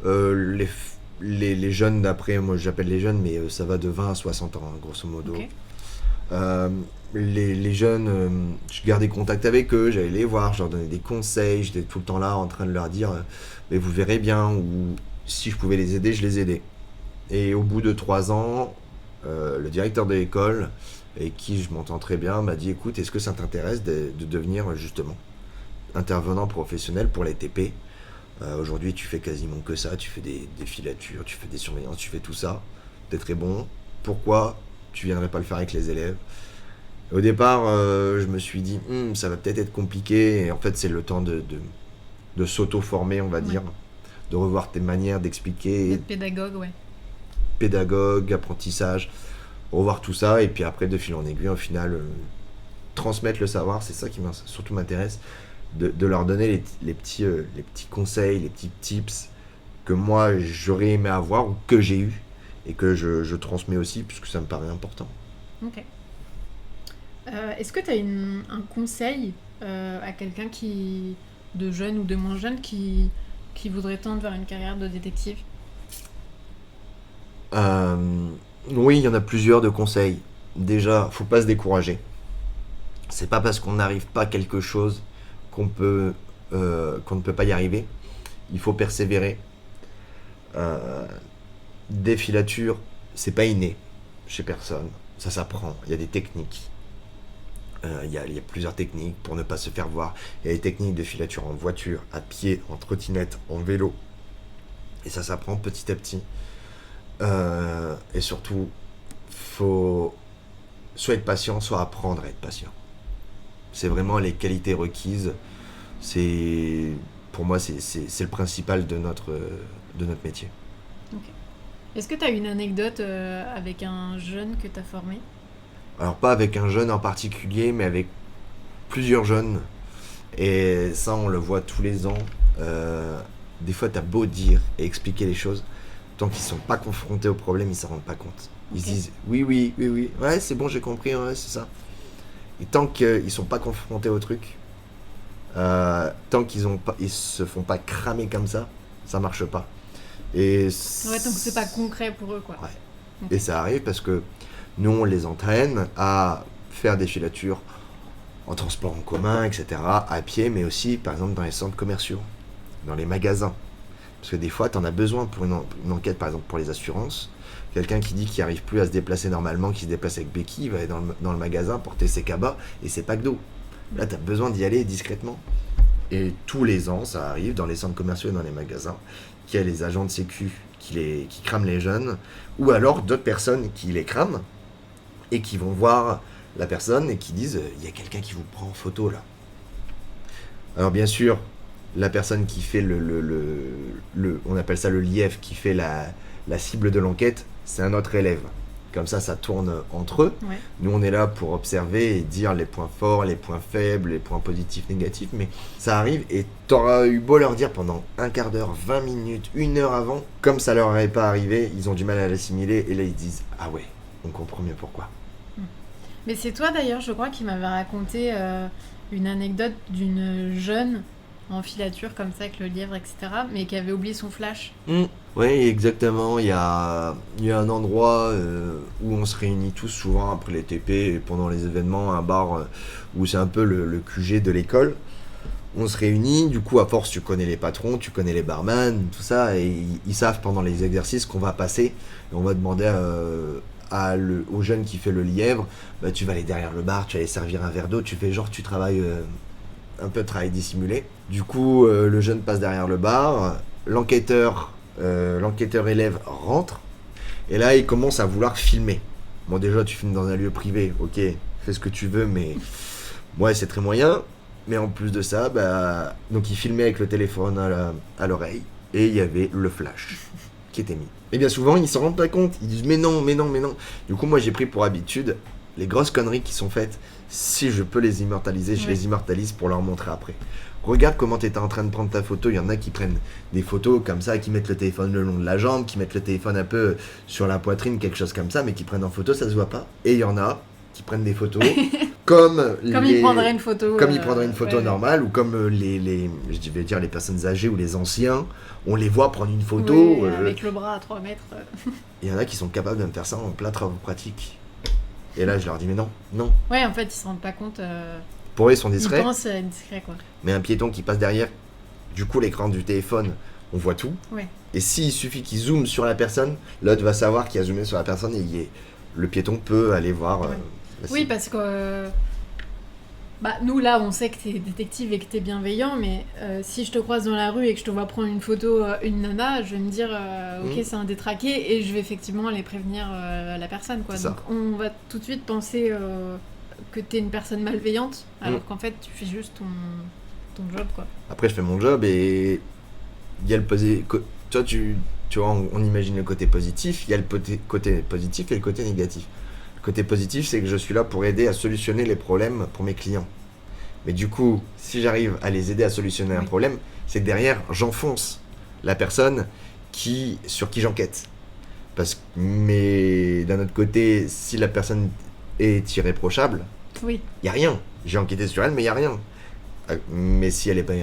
les jeunes d'après, moi j'appelle les jeunes, mais ça va de 20 à 60 ans, hein, grosso modo. Okay. Les jeunes, je gardais contact avec eux, j'allais les voir, je leur donnais des conseils, j'étais tout le temps là en train de leur dire mais vous verrez bien, ou si je pouvais les aider, je les aidais. Et au bout de 3 ans, le directeur de l'école, avec qui je m'entends très bien, m'a dit écoute, est-ce que ça t'intéresse de devenir justement intervenant professionnel pour les TP? Aujourd'hui tu fais quasiment que ça, tu fais des filatures, tu fais des surveillances, tu fais tout ça, t'es très bon, pourquoi tu viendrais pas le faire avec les élèves? Au départ, je me suis dit ça va peut-être être compliqué, et en fait c'est le temps de s'auto-former, on va dire, de revoir tes manières d'expliquer. D'être pédagogue, pédagogue, apprentissage, revoir tout ça, et puis après de fil en aiguille, au final, transmettre le savoir, c'est ça qui surtout m'intéresse, de leur donner les petits conseils, les petits tips que moi j'aurais aimé avoir ou que j'ai eu et que je transmets aussi puisque ça me paraît important. Ok. Est-ce que tu as un conseil à quelqu'un de jeune ou de moins jeune qui voudrait tendre vers une carrière de détective? Oui, il y en a plusieurs de conseils. Déjà, faut pas se décourager. C'est pas parce qu'on n'arrive pas à quelque chose qu'on ne peut pas y arriver. Il faut persévérer. Des filatures, c'est pas inné chez personne. Ça s'apprend. Il y a des techniques. Il y a plusieurs techniques pour ne pas se faire voir. Il y a des techniques de filature en voiture, à pied, en trottinette, en vélo. Et ça s'apprend petit à petit. Et surtout, faut soit être patient, soit apprendre à être patient. C'est vraiment les qualités requises. Pour moi, c'est le principal de notre métier. Ok. Est-ce que tu as une anecdote avec un jeune que tu as formé? Alors pas avec un jeune en particulier, mais avec plusieurs jeunes. Et ça, on le voit tous les ans. Des fois, t'as beau dire et expliquer les choses, tant qu'ils sont pas confrontés au problème, ils s'en rendent pas compte. Ils se disent oui, ouais, c'est bon, j'ai compris, ouais, c'est ça. Et tant qu'ils sont pas confrontés au truc, tant ils se font pas cramer comme ça marche pas. Et ouais, tant que c'est pas concret pour eux, quoi. Ouais. Okay. Et ça arrive parce que nous, on les entraîne à faire des filatures en transport en commun, etc., à pied, mais aussi, par exemple, dans les centres commerciaux, dans les magasins. Parce que des fois, tu en as besoin pour une enquête, par exemple, pour les assurances. Quelqu'un qui dit qu'il n'arrive plus à se déplacer normalement, qui se déplace avec béquille, il va aller dans le magasin porter ses cabas et ses packs d'eau. Là, tu as besoin d'y aller discrètement. Et tous les ans, ça arrive dans les centres commerciaux et dans les magasins, qu'il y a les agents de sécu qui crament les jeunes, ou alors d'autres personnes qui les crament et qui vont voir la personne et qui disent « il y a quelqu'un qui vous prend en photo là ». Alors bien sûr, la personne qui fait on appelle ça le lièvre, qui fait la cible de l'enquête, c'est un autre élève. Comme ça tourne entre eux. Ouais. Nous, on est là pour observer et dire les points forts, les points faibles, les points positifs, négatifs. Mais ça arrive et t'auras eu beau leur dire pendant un quart d'heure, 20 minutes, 1 heure avant, comme ça leur est pas arrivé, ils ont du mal à l'assimiler. Et là, ils disent « ah ouais, on comprend mieux pourquoi ». Mais c'est toi d'ailleurs, je crois, qui m'avait raconté une anecdote d'une jeune en filature comme ça avec le lièvre, etc., mais qui avait oublié son flash. Oui, exactement. Il y a un endroit où on se réunit tous souvent après les TP et pendant les événements, un bar où c'est un peu le QG de l'école. On se réunit, du coup à force tu connais les patrons, tu connais les barman, tout ça, et ils savent pendant les exercices qu'on va passer. Et on va demander au jeune qui fait le lièvre, bah, tu vas aller derrière le bar, tu vas aller servir un verre d'eau, tu fais genre tu travailles un peu de travail dissimulé. Du coup le jeune passe derrière le bar, l'enquêteur élève rentre, et là il commence à vouloir filmer. Bon, déjà tu filmes dans un lieu privé, ok, fais ce que tu veux, mais ouais, c'est très moyen. Mais en plus de ça, bah, donc il filmait avec le téléphone à l'oreille, et il y avait le flash qui était mis. Et bien souvent, ils s'en rendent pas compte. Ils disent mais non. Du coup, moi, j'ai pris pour habitude les grosses conneries qui sont faites. Si je peux les immortaliser, je les immortalise pour leur montrer après. Regarde comment tu étais en train de prendre ta photo. Il y en a qui prennent des photos comme ça, qui mettent le téléphone le long de la jambe, qui mettent le téléphone un peu sur la poitrine, quelque chose comme ça, mais qui prennent en photo, ça se voit pas. Et il y en a qui prennent des photos comme ils prendraient une photo normale, ou comme je vais dire les personnes âgées ou les anciens, on les voit prendre une photo avec le bras à 3 mètres. Il y en a qui sont capables de me faire ça en plein travaux pratiques. Et là je leur dis mais non. Ouais, en fait ils se rendent pas compte. Pour eux ils sont discrets. Ils pensent discret quoi. Mais un piéton qui passe derrière, du coup l'écran du téléphone, on voit tout. Ouais. Et s'il suffit qu'il zoome sur la personne, l'autre va savoir qu'il a zoomé sur la personne et le piéton peut aller voir. Oui, parce que nous là on sait que t'es détective et que t'es bienveillant, mais si je te croise dans la rue et que je te vois prendre une photo, une nana, je vais me dire ok, c'est un détraqué, et je vais effectivement aller prévenir la personne, quoi. Donc on va tout de suite penser que t'es une personne malveillante, alors qu'en fait tu fais juste ton job, quoi. Après je fais mon job, et il y a toi tu vois, on imagine le côté positif, il y a le côté positif et le côté négatif. Côté positif, c'est que je suis là pour aider à solutionner les problèmes pour mes clients. Mais du coup, si j'arrive à les aider à solutionner un problème, c'est que derrière, j'enfonce la personne sur qui j'enquête. Mais d'un autre côté, si la personne est irréprochable, Oui. Il y a rien. J'ai enquêté sur elle, mais il y a rien. Mais si elle est pas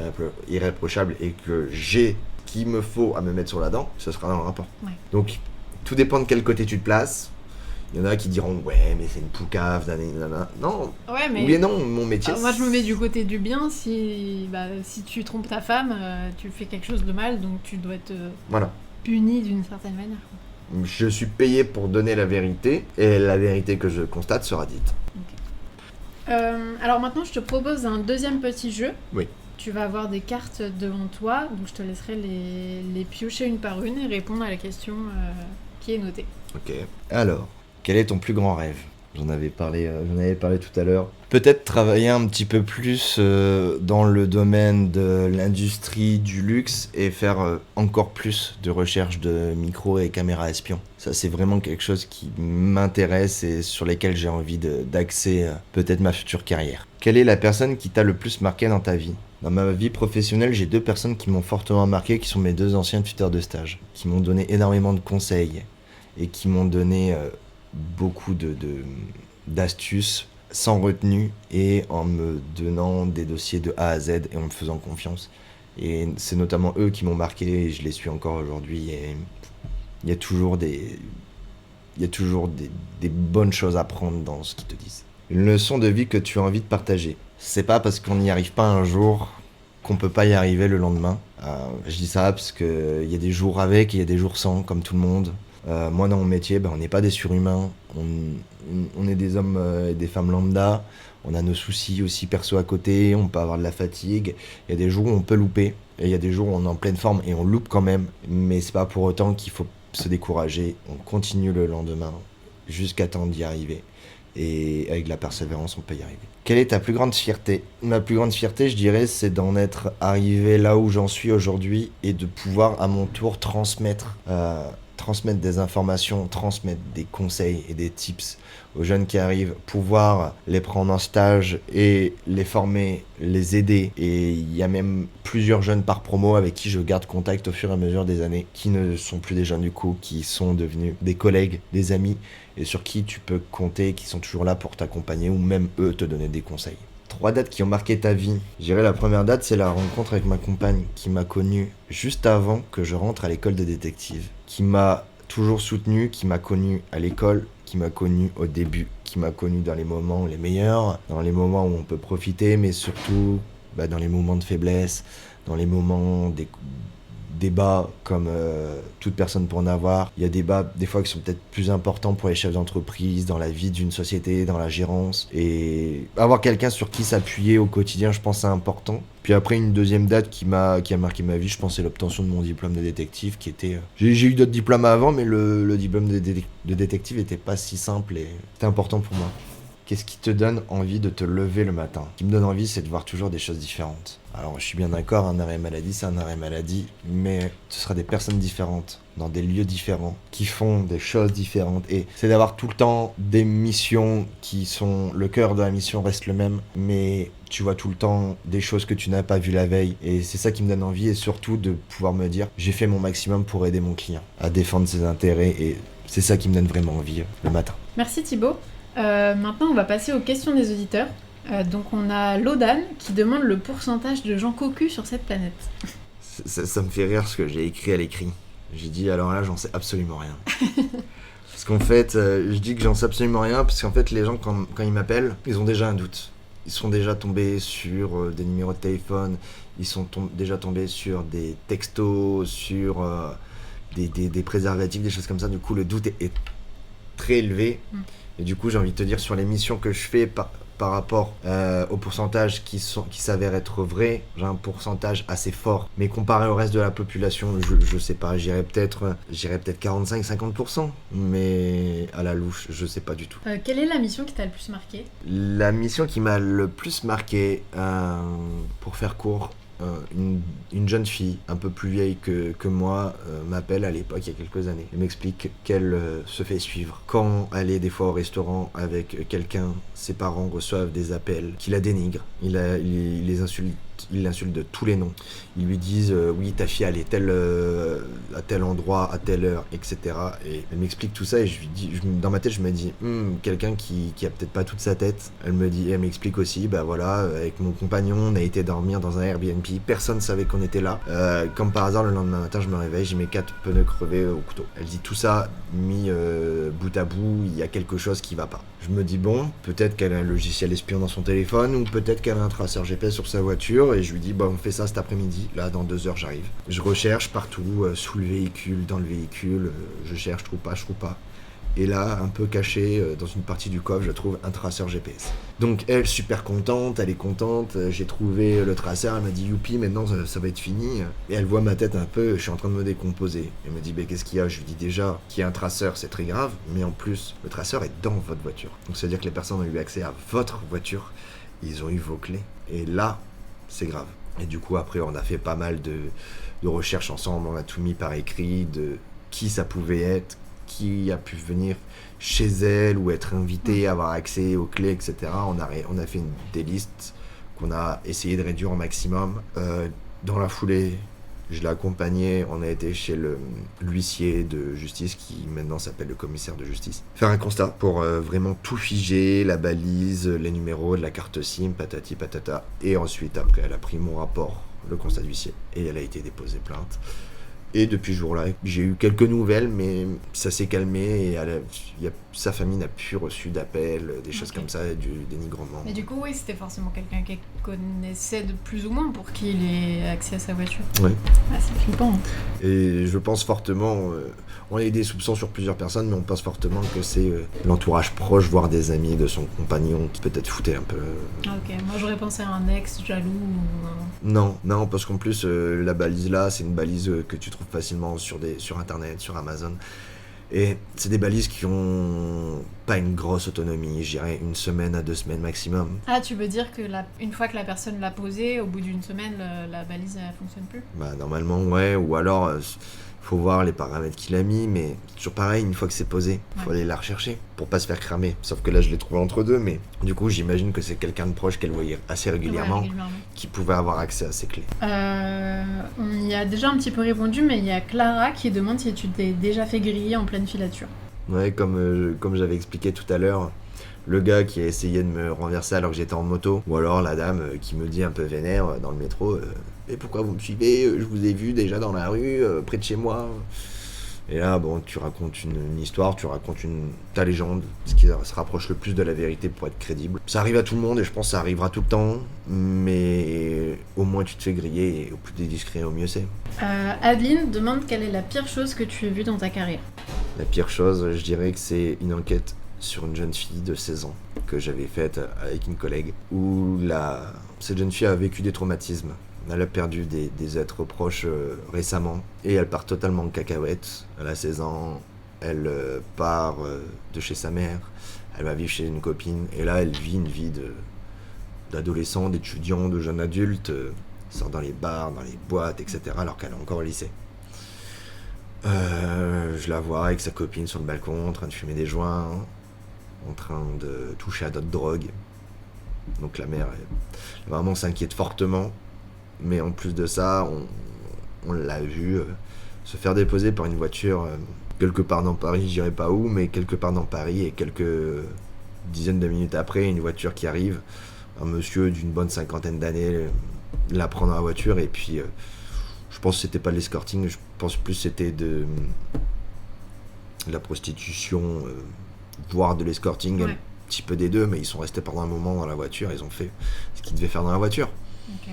irréprochable et que j'ai qu'il me faut à me mettre sur la dent, ce sera dans le rapport. Ouais. Donc, tout dépend de quel côté tu te places. Il y en a qui diront ouais, mais c'est une poucave, nanana. Non. Ouais, mais Oui et non, mon métier. moi, je me mets du côté du bien. Si tu trompes ta femme, tu fais quelque chose de mal, donc tu dois être puni d'une certaine manière. Je suis payé pour donner la vérité, et la vérité que je constate sera dite. Okay. Alors maintenant, je te propose un deuxième petit jeu. Oui. Tu vas avoir des cartes devant toi, donc je te laisserai les piocher une par une et répondre à la question qui est notée. Ok. Alors, quel est ton plus grand rêve ? J'en avais parlé tout à l'heure. Peut-être travailler un petit peu plus dans le domaine de l'industrie du luxe et faire encore plus de recherche de micros et caméras espions. Ça, c'est vraiment quelque chose qui m'intéresse et sur lesquels j'ai envie d'axer peut-être ma future carrière. Quelle est la personne qui t'a le plus marqué dans ta vie ? Dans ma vie professionnelle, j'ai 2 personnes qui m'ont fortement marqué, qui sont mes 2 anciens tuteurs de stage, qui m'ont donné énormément de conseils et qui m'ont donné beaucoup d'astuces sans retenue et en me donnant des dossiers de A à Z et en me faisant confiance. Et c'est notamment eux qui m'ont marqué et je les suis encore aujourd'hui. Et il y a toujours des bonnes choses à prendre dans ce qu'ils te disent. Une leçon de vie que tu as envie de partager. C'est pas parce qu'on n'y arrive pas un jour qu'on peut pas y arriver le lendemain. Je dis ça parce qu'il y a des jours avec et il y a des jours sans, comme tout le monde. Moi, dans mon métier, on n'est pas des surhumains. On est des hommes et des femmes lambda. On a nos soucis aussi perso à côté. On peut avoir de la fatigue. Il y a des jours où on peut louper. Et il y a des jours où on est en pleine forme et on loupe quand même. Mais c'est pas pour autant qu'il faut se décourager. On continue le lendemain jusqu'à temps d'y arriver. Et avec de la persévérance, on peut y arriver. Quelle est ta plus grande fierté ? Ma plus grande fierté, je dirais, c'est d'en être arrivé là où j'en suis aujourd'hui et de pouvoir à mon tour transmettre des informations, transmettre des conseils et des tips aux jeunes qui arrivent, pouvoir les prendre en stage et les former, les aider. Et il y a même plusieurs jeunes par promo avec qui je garde contact au fur et à mesure des années, qui ne sont plus des jeunes du coup, qui sont devenus des collègues, des amis, et sur qui tu peux compter, qui sont toujours là pour t'accompagner ou même eux te donner des conseils. 3 dates qui ont marqué ta vie. Je dirais la première date, c'est la rencontre avec ma compagne qui m'a connu juste avant que je rentre à l'école de détective, qui m'a toujours soutenu, qui m'a connu à l'école, qui m'a connu au début, qui m'a connu dans les moments les meilleurs, dans les moments où on peut profiter, mais surtout dans les moments de faiblesse, dans les moments des bas comme toute personne peut en avoir. Il y a des bas des fois qui sont peut-être plus importants pour les chefs d'entreprise, dans la vie d'une société, dans la gérance. Et avoir quelqu'un sur qui s'appuyer au quotidien, je pense c'est important. Puis après, une deuxième date qui a marqué ma vie, je pense c'est l'obtention de mon diplôme de détective qui était... J'ai eu d'autres diplômes avant, mais le diplôme de détective était pas si simple et c'était important pour moi. Qu'est-ce qui te donne envie de te lever le matin ? Ce qui me donne envie, c'est de voir toujours des choses différentes. Alors, je suis bien d'accord, un arrêt maladie, c'est un arrêt maladie, mais ce sera des personnes différentes, dans des lieux différents, qui font des choses différentes. Et c'est d'avoir tout le temps des missions qui sont... Le cœur de la mission reste le même, mais tu vois tout le temps des choses que tu n'as pas vues la veille. Et c'est ça qui me donne envie, et surtout de pouvoir me dire, j'ai fait mon maximum pour aider mon client à défendre ses intérêts, et c'est ça qui me donne vraiment envie le matin. Merci Thibaut. Maintenant, on va passer aux questions des auditeurs. Donc, on a Lodane qui demande le pourcentage de gens cocus sur cette planète. Ça me fait rire ce que j'ai écrit à l'écrit. J'ai dit, alors là, j'en sais absolument rien. Parce qu'en fait, je dis que j'en sais absolument rien, parce qu'en fait, les gens, quand ils m'appellent, ils ont déjà un doute. Ils sont déjà tombés sur des numéros de téléphone, ils sont déjà tombés sur des textos, sur des préservatifs, des choses comme ça. Du coup, le doute est très élevé. Et du coup, j'ai envie de te dire, sur les missions que je fais par rapport au pourcentage qui s'avère être vrai, j'ai un pourcentage assez fort. Mais comparé au reste de la population, je sais pas, j'irais peut-être 45-50%. Mais à la louche, je sais pas du tout. Quelle est la mission qui t'a le plus marqué ? La mission qui m'a le plus marqué, pour faire court, une jeune fille un peu plus vieille que moi m'appelle à l'époque, il y a quelques années, et m'explique qu'elle se fait suivre. Quand elle est des fois au restaurant avec quelqu'un, ses parents reçoivent des appels qui la dénigrent. Il les insulte ils l'insultent de tous les noms. Ils lui disent oui, ta fille elle est à tel endroit, à telle heure, etc. Et elle m'explique tout ça et je lui dis, dans ma tête je me dis quelqu'un qui a peut-être pas toute sa tête. Elle m'explique aussi, bah voilà, avec mon compagnon on a été dormir dans un Airbnb, personne savait qu'on était là. Comme par hasard le lendemain matin je me réveille, j'ai mes 4 pneus crevés au couteau. Elle dit tout ça mis bout à bout, il y a quelque chose qui va pas. Je me dis bon, peut-être qu'elle a un logiciel espion dans son téléphone ou peut-être qu'elle a un traceur GPS sur sa voiture et je lui dis on fait ça cet après-midi, là dans 2 heures j'arrive. Je recherche partout, sous le véhicule, dans le véhicule, je cherche, je trouve pas. Et là, un peu caché dans une partie du coffre, je trouve un traceur GPS. Donc elle, super contente, elle est contente, j'ai trouvé le traceur, elle m'a dit youpi, maintenant ça va être fini. Et elle voit ma tête un peu, je suis en train de me décomposer. Elle me dit qu'est-ce qu'il y a? Je lui dis déjà qu'il y a un traceur, c'est très grave, mais en plus, le traceur est dans votre voiture. Donc ça veut dire que les personnes ont eu accès à votre voiture, ils ont eu vos clés. Et là, c'est grave. Et du coup, après, on a fait pas mal de recherches ensemble, on a tout mis par écrit de qui ça pouvait être, qui a pu venir chez elle ou être invité, avoir accès aux clés, etc. On a fait des listes qu'on a essayé de réduire au maximum. Dans la foulée, je l'ai accompagné, on a été chez l'huissier de justice qui maintenant s'appelle le commissaire de justice. Faire un constat pour vraiment tout figer, la balise, les numéros de la carte SIM, patati patata. Et ensuite, après, elle a pris mon rapport, le constat d'huissier, et elle a été déposée plainte. Et depuis ce jour-là, j'ai eu quelques nouvelles, mais ça s'est calmé et sa famille n'a plus reçu d'appels, des choses comme ça, du dénigrement. Mais du coup, oui, c'était forcément quelqu'un qu'elle connaissait de plus ou moins pour qu'il ait accès à sa voiture. Oui. Ah, c'est flippant. Et je pense fortement, on a eu des soupçons sur plusieurs personnes, mais on pense fortement que c'est l'entourage proche, voire des amis de son compagnon qui peut-être foutait un peu. Ah, ok, moi j'aurais pensé à un ex jaloux ou... Non, parce qu'en plus, la balise là, c'est une balise que tu trouves facilement sur internet, sur Amazon. Et c'est des balises qui ont pas une grosse autonomie, je dirais 1 semaine à 2 semaines maximum. Ah, tu veux dire que une fois que la personne l'a posée, au bout d'1 semaine, la balise elle fonctionne plus? Bah normalement ouais, ou alors faut voir les paramètres qu'il a mis, mais toujours pareil, une fois que c'est posé, faut aller la rechercher pour pas se faire cramer. Sauf que là je l'ai trouvé entre deux, mais du coup j'imagine que c'est quelqu'un de proche qu'elle voyait assez régulièrement, qui pouvait avoir accès à ses clés. On y a déjà un petit peu répondu, mais il y a Clara qui demande si tu t'es déjà fait griller en pleine filature. Ouais, comme j'avais expliqué tout à l'heure, le gars qui a essayé de me renverser alors que j'étais en moto, ou alors la dame qui me dit un peu vénère dans le métro mais pourquoi vous me suivez, je vous ai vu déjà dans la rue, près de chez moi. Et là, bon, tu racontes une histoire, tu racontes ta légende, ce qui se rapproche le plus de la vérité pour être crédible. Ça arrive à tout le monde et je pense que ça arrivera tout le temps, mais au moins tu te fais griller et au plus t'es discret, au mieux c'est. Adeline demande quelle est la pire chose que tu aies vue dans ta carrière. La pire chose, je dirais que c'est une enquête sur une jeune fille de 16 ans que j'avais faite avec une collègue, où cette jeune fille a vécu des traumatismes. Elle a perdu des êtres proches récemment et elle part totalement en cacahuète. Elle a 16 ans, elle part de chez sa mère, elle va vivre chez une copine et là elle vit une vie d'adolescent, d'étudiant, de jeune adulte, sort dans les bars, dans les boîtes, etc. alors qu'elle est encore au lycée. Je la vois avec sa copine sur le balcon en train de fumer des joints, en train de toucher à d'autres drogues. Donc la mère vraiment s'inquiète fortement. Mais en plus de ça, on l'a vu se faire déposer par une voiture quelque part dans Paris, je dirais pas où, mais quelque part dans Paris, et quelques dizaines de minutes après, une voiture qui arrive, un monsieur d'une bonne 50aine d'années la prend dans la voiture, et puis je pense que c'était pas de l'escorting, je pense plus c'était de la prostitution, voire de l'escorting, un petit peu des deux, mais ils sont restés pendant un moment dans la voiture, ils ont fait ce qu'ils devaient faire dans la voiture. Okay.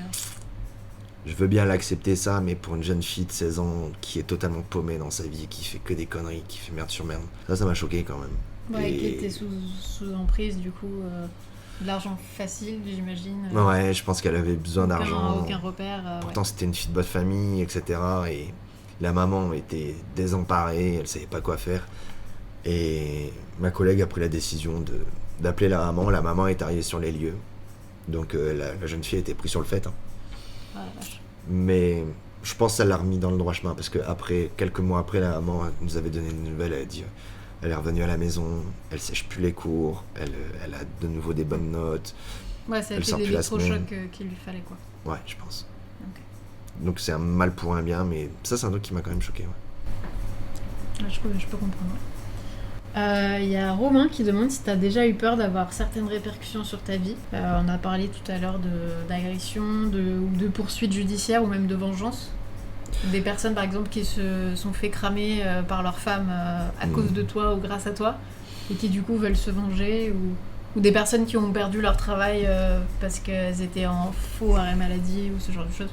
Je veux bien l'accepter ça, mais pour une jeune fille de 16 ans qui est totalement paumée dans sa vie, qui fait que des conneries, qui fait merde sur merde, ça m'a choqué quand même. Ouais, qui était sous emprise du coup, de l'argent facile j'imagine. Ouais, je pense qu'elle avait besoin d'argent. Aucun repère. Pourtant c'était une fille de bonne famille, etc. Et la maman était désemparée, elle savait pas quoi faire. Et ma collègue a pris la décision d'appeler la maman est arrivée sur les lieux. Donc la jeune fille a été prise sur le fait. Hein. Ah, la vache. Mais je pense que ça l'a remis dans le droit chemin parce que quelques mois après, la maman nous avait donné une nouvelle. Elle a dit elle est revenue à la maison, elle sèche plus les cours, elle a de nouveau des bonnes notes. Ouais, ça a été l'électrochoc qu'il lui fallait quoi. Ouais, je pense. Okay. Donc c'est un mal pour un bien, mais ça c'est un truc qui m'a quand même choqué. Ouais. Je peux comprendre. Y a Romain qui demande si tu as déjà eu peur d'avoir certaines répercussions sur ta vie. On a parlé tout à l'heure d'agression, ou de poursuites judiciaires ou même de vengeance. Des personnes par exemple qui se sont fait cramer par leur femme à cause de toi ou grâce à toi et qui du coup veulent se venger, ou des personnes qui ont perdu leur travail parce qu'elles étaient en faux arrêt maladie ou ce genre de choses.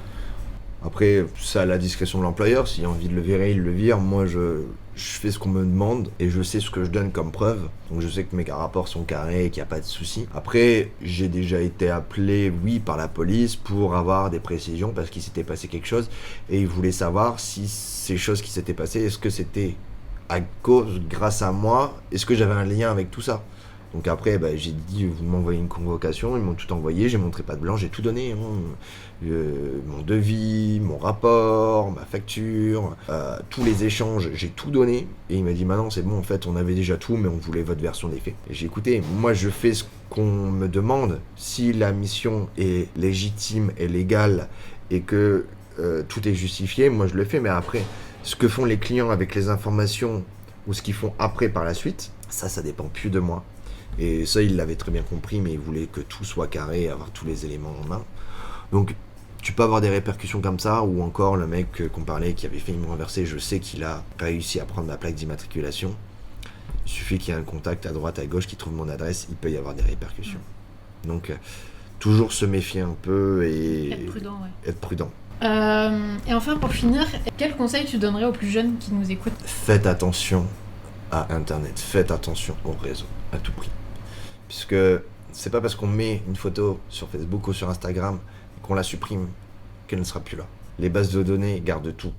Après, c'est à la discrétion de l'employeur. S'il a envie de le virer, il le vire. Moi, je fais ce qu'on me demande et je sais ce que je donne comme preuve. Donc je sais que mes rapports sont carrés et qu'il n'y a pas de souci. Après, j'ai déjà été appelé, oui, par la police pour avoir des précisions parce qu'il s'était passé quelque chose. Et ils voulaient savoir si ces choses qui s'étaient passées, est-ce que c'était à cause, grâce à moi, est-ce que j'avais un lien avec tout ça ? Donc après, j'ai dit, vous m'envoyez une convocation, ils m'ont tout envoyé, j'ai montré patte blanche, j'ai tout donné. Mon devis, mon rapport, ma facture, tous les échanges, j'ai tout donné. Et il m'a dit, maintenant c'est bon, en fait, on avait déjà tout, mais on voulait votre version des faits. Et j'ai écouté, moi je fais ce qu'on me demande. Si la mission est légitime et légale et que tout est justifié, moi je le fais. Mais après, ce que font les clients avec les informations ou ce qu'ils font après par la suite, ça dépend plus de moi. Et ça, il l'avait très bien compris, mais il voulait que tout soit carré et avoir tous les éléments en main. Donc, tu peux avoir des répercussions comme ça, ou encore le mec qu'on parlait qui avait failli me renverser, je sais qu'il a réussi à prendre ma plaque d'immatriculation. Il suffit qu'il y ait un contact à droite, à gauche qui trouve mon adresse, il peut y avoir des répercussions. Donc, toujours se méfier un peu et être prudent. Et enfin, pour finir, quel conseil tu donnerais aux plus jeunes qui nous écoutent ? Faites attention à Internet, faites attention au réseau, à tout prix. Puisque c'est pas parce qu'on met une photo sur Facebook ou sur Instagram qu'on la supprime qu'elle ne sera plus là. Les bases de données gardent tout.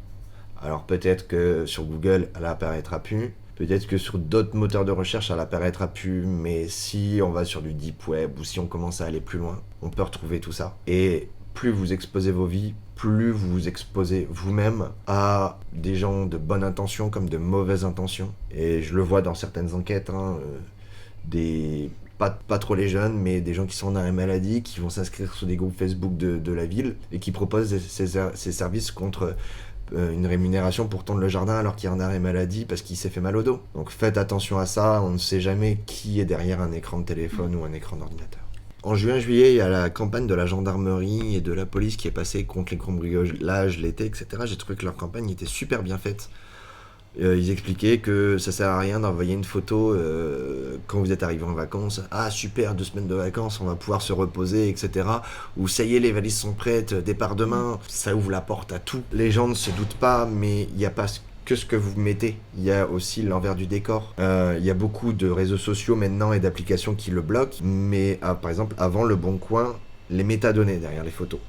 Alors peut-être que sur Google, elle apparaîtra plus. Peut-être que sur d'autres moteurs de recherche, elle apparaîtra plus. Mais si on va sur du deep web ou si on commence à aller plus loin, on peut retrouver tout ça. Et plus vous exposez vos vies, plus vous vous exposez vous-même à des gens de bonne intention comme de mauvaises intentions. Et je le vois dans certaines enquêtes, pas trop les jeunes, mais des gens qui sont en arrêt maladie, qui vont s'inscrire sur des groupes Facebook de la ville et qui proposent ces services contre une rémunération pour tondre le jardin alors qu'il y a un arrêt maladie parce qu'il s'est fait mal au dos. Donc faites attention à ça, on ne sait jamais qui est derrière un écran de téléphone ou un écran d'ordinateur. En juin-juillet, il y a la campagne de la gendarmerie et de la police qui est passée contre les cambriolages l'été, etc. J'ai trouvé que leur campagne était super bien faite. Ils expliquaient que ça sert à rien d'envoyer une photo quand vous êtes arrivé en vacances. Ah super, 2 semaines de vacances, on va pouvoir se reposer, etc. Ou ça y est, les valises sont prêtes, départ demain. Ça ouvre la porte à tout. Les gens ne se doutent pas, mais il n'y a pas que ce que vous mettez. Il y a aussi l'envers du décor. Il y a beaucoup de réseaux sociaux maintenant et d'applications qui le bloquent. Mais par exemple, avant Le Bon Coin, les métadonnées derrière les photos.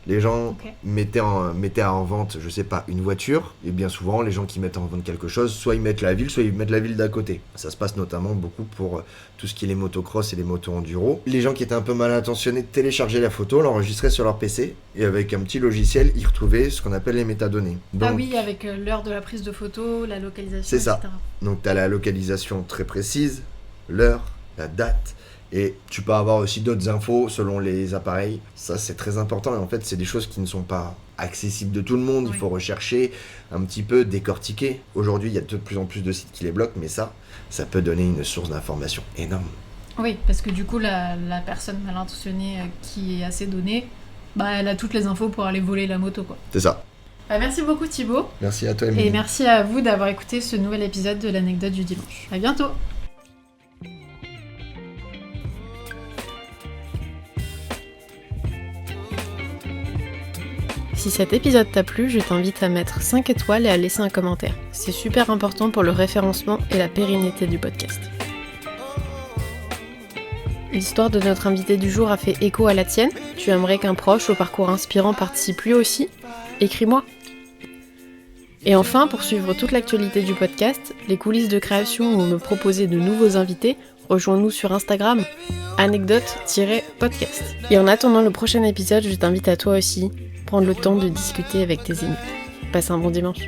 Les gens mettaient en vente, je sais pas, une voiture, et bien souvent, les gens qui mettent en vente quelque chose, soit ils mettent la ville, soit ils mettent la ville d'à côté. Ça se passe notamment beaucoup pour tout ce qui est les motocross et les motos enduro. Les gens qui étaient un peu mal intentionnés téléchargeaient la photo, l'enregistraient sur leur PC, et avec un petit logiciel, ils retrouvaient ce qu'on appelle les métadonnées. Donc, avec l'heure de la prise de photo, la localisation, c'est ça. etc. Donc tu as la localisation très précise, l'heure, la date. Et tu peux avoir aussi d'autres infos selon les appareils. Ça, c'est très important. Et en fait, c'est des choses qui ne sont pas accessibles de tout le monde. Oui. Il faut rechercher, un petit peu décortiquer. Aujourd'hui, il y a de plus en plus de sites qui les bloquent. Mais ça peut donner une source d'information énorme. Oui, parce que du coup, la personne mal intentionnée qui a ces données, elle a toutes les infos pour aller voler la moto, quoi. C'est ça. Merci beaucoup, Thibaut. Merci à toi, Émilie. Et merci à vous d'avoir écouté ce nouvel épisode de l'anecdote du dimanche. À bientôt. Si cet épisode t'a plu, je t'invite à mettre 5 étoiles et à laisser un commentaire. C'est super important pour le référencement et la pérennité du podcast. L'histoire de notre invité du jour a fait écho à la tienne. Tu aimerais qu'un proche au parcours inspirant participe lui aussi ? Écris-moi. Et enfin, pour suivre toute l'actualité du podcast, les coulisses de création ou me proposer de nouveaux invités, rejoins-nous sur Instagram, anecdote-podcast. Et en attendant le prochain épisode, je t'invite à toi aussi prendre le temps de discuter avec tes amis. Passe un bon dimanche.